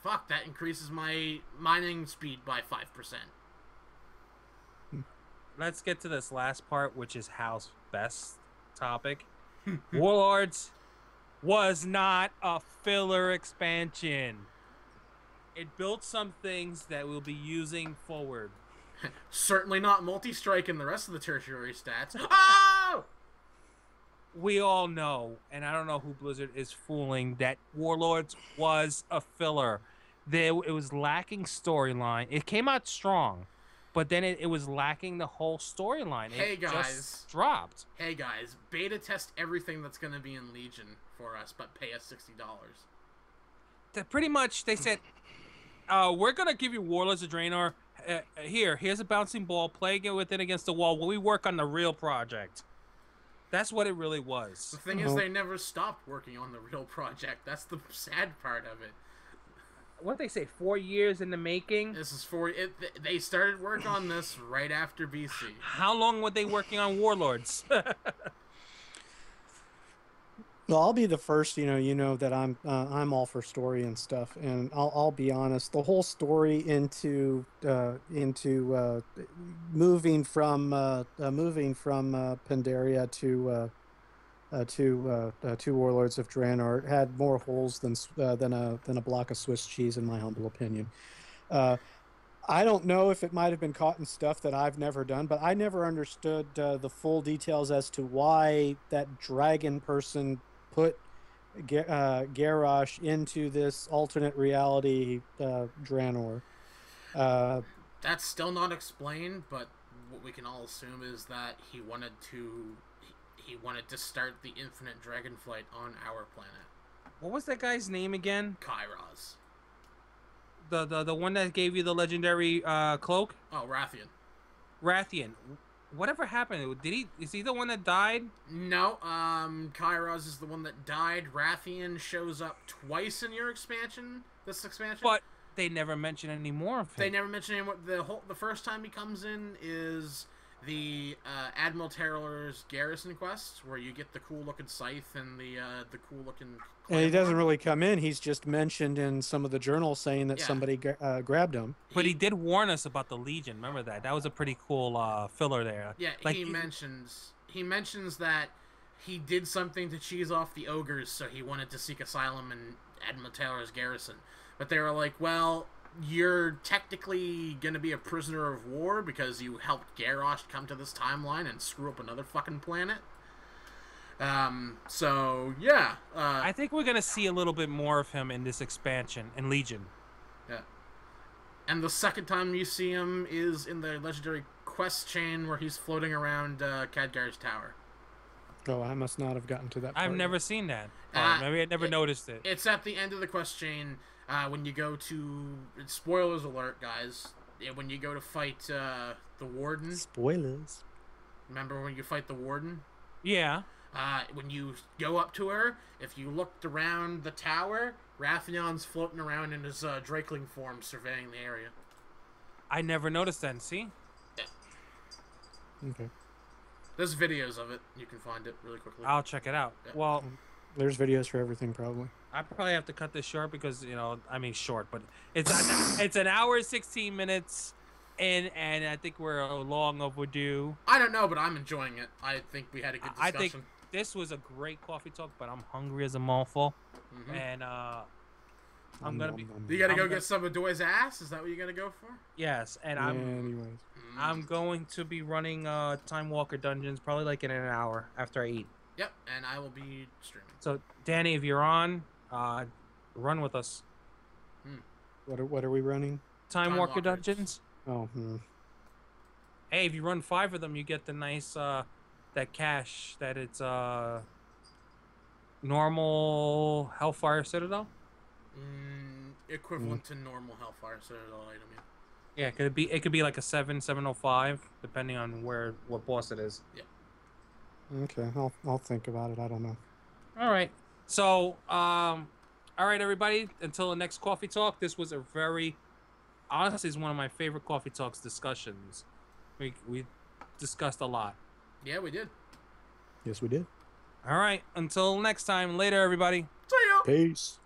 Fuck, that increases my mining speed by 5%. Let's get to this last part, which is House Best topic. Warlords was not a filler expansion. It built some things that we'll be using forward. Certainly not multi-strike and the rest of the tertiary stats. Oh! We all know, and I don't know who Blizzard is fooling, that Warlords was a filler. It was lacking storyline. It came out strong, but then it was lacking the whole storyline. Hey, it guys. just dropped. Hey guys, beta test everything that's going to be in Legion for us, but pay us $60. Pretty much, they said, we're going to give you Warlords of Draenor. Here's a bouncing ball. Play with it against the wall while we work on the real project. That's what it really was. The thing is, they never stopped working on the real project. That's the sad part of it. What they say, 4 years in the making? This is they started work on this right after BC. How long were they working on Warlords? Well, I'll be the first. You know that I'm all for story and stuff, and I'll be honest. The whole story into moving from Pandaria to Warlords of Draenor had more holes than a block of Swiss cheese, in my humble opinion. I don't know if it might have been caught in stuff that I've never done, but I never understood the full details as to why that dragon person put Garrosh into this alternate reality Draenor. Uh, That's still not explained, but what we can all assume is that he wanted to start the infinite dragonflight on our planet. What was that guy's name again? Kairos. The one that gave you the legendary cloak? Oh, Rathian. Rathian. Whatever happened? Is he the one that died? No, Kairos is the one that died. Rathian shows up twice in your expansion. This expansion. But they never mention any more of him. They never mention any more. The first time he comes in is the Admiral Terror's garrison quest, where you get the cool looking scythe and the cool looking. and he doesn't really come in. He's just mentioned in some of the journals saying that Yeah. somebody grabbed him. But he did warn us about the Legion. Remember that? That was a pretty cool filler there. Yeah, Like, he mentions that he did something to cheese off the ogres, so he wanted to seek asylum in Admiral Taylor's garrison. But they were like, well, you're technically gonna be a prisoner of war because you helped Garrosh come to this timeline and screw up another fucking planet. So yeah. I think we're gonna see a little bit more of him in this expansion in Legion. Yeah. And the second time you see him is in the legendary quest chain where he's floating around Khadgar's tower. Oh, I must not have gotten to that part I've yet. never seen that. Uh, Maybe I never noticed it. It's at the end of the quest chain when you go to... Spoilers alert, guys. When you go to fight the Warden. Spoilers. Remember when you fight the Warden? Yeah. When you go up to her, if you looked around the tower, Rathion's floating around in his Drakeling form surveying the area. I never noticed that. See? Okay. There's videos of it. You can find it really quickly. I'll check it out. Yeah. Well, There's videos for everything, probably. I probably have to cut this short because I mean short, but it's an hour and 16 minutes, and I think we're long overdue. I don't know, but I'm enjoying it. I think we had a good discussion. I think this was a great coffee talk, but I'm hungry as a mofo, Mhm. and I'm gonna be You gotta go I'm get some of Doy's ass? Is that what you gotta go for? yes, and Yeah, anyways. I'm going to be running Time Walker Dungeons probably like in an hour after I eat. Yep, and I will be streaming. So Danny, if you're on, run with us. What are we running? Time Time Walker Walkers. Dungeons. Oh, Hey, if you run 5 of them, you get the nice that cash that it's normal Hellfire Citadel. Equivalent to normal Hellfire Citadel item, yeah. Yeah, it could be like a 705 depending on what boss it is. okay. I'll think about it. I don't know. All right. So, all right, everybody. Until the next coffee talk. This was a very, honestly, is one of my favorite coffee talks discussions. We discussed a lot. Yeah, we did. Yes, we did. All right. Until next time. Later, everybody. See ya! Peace.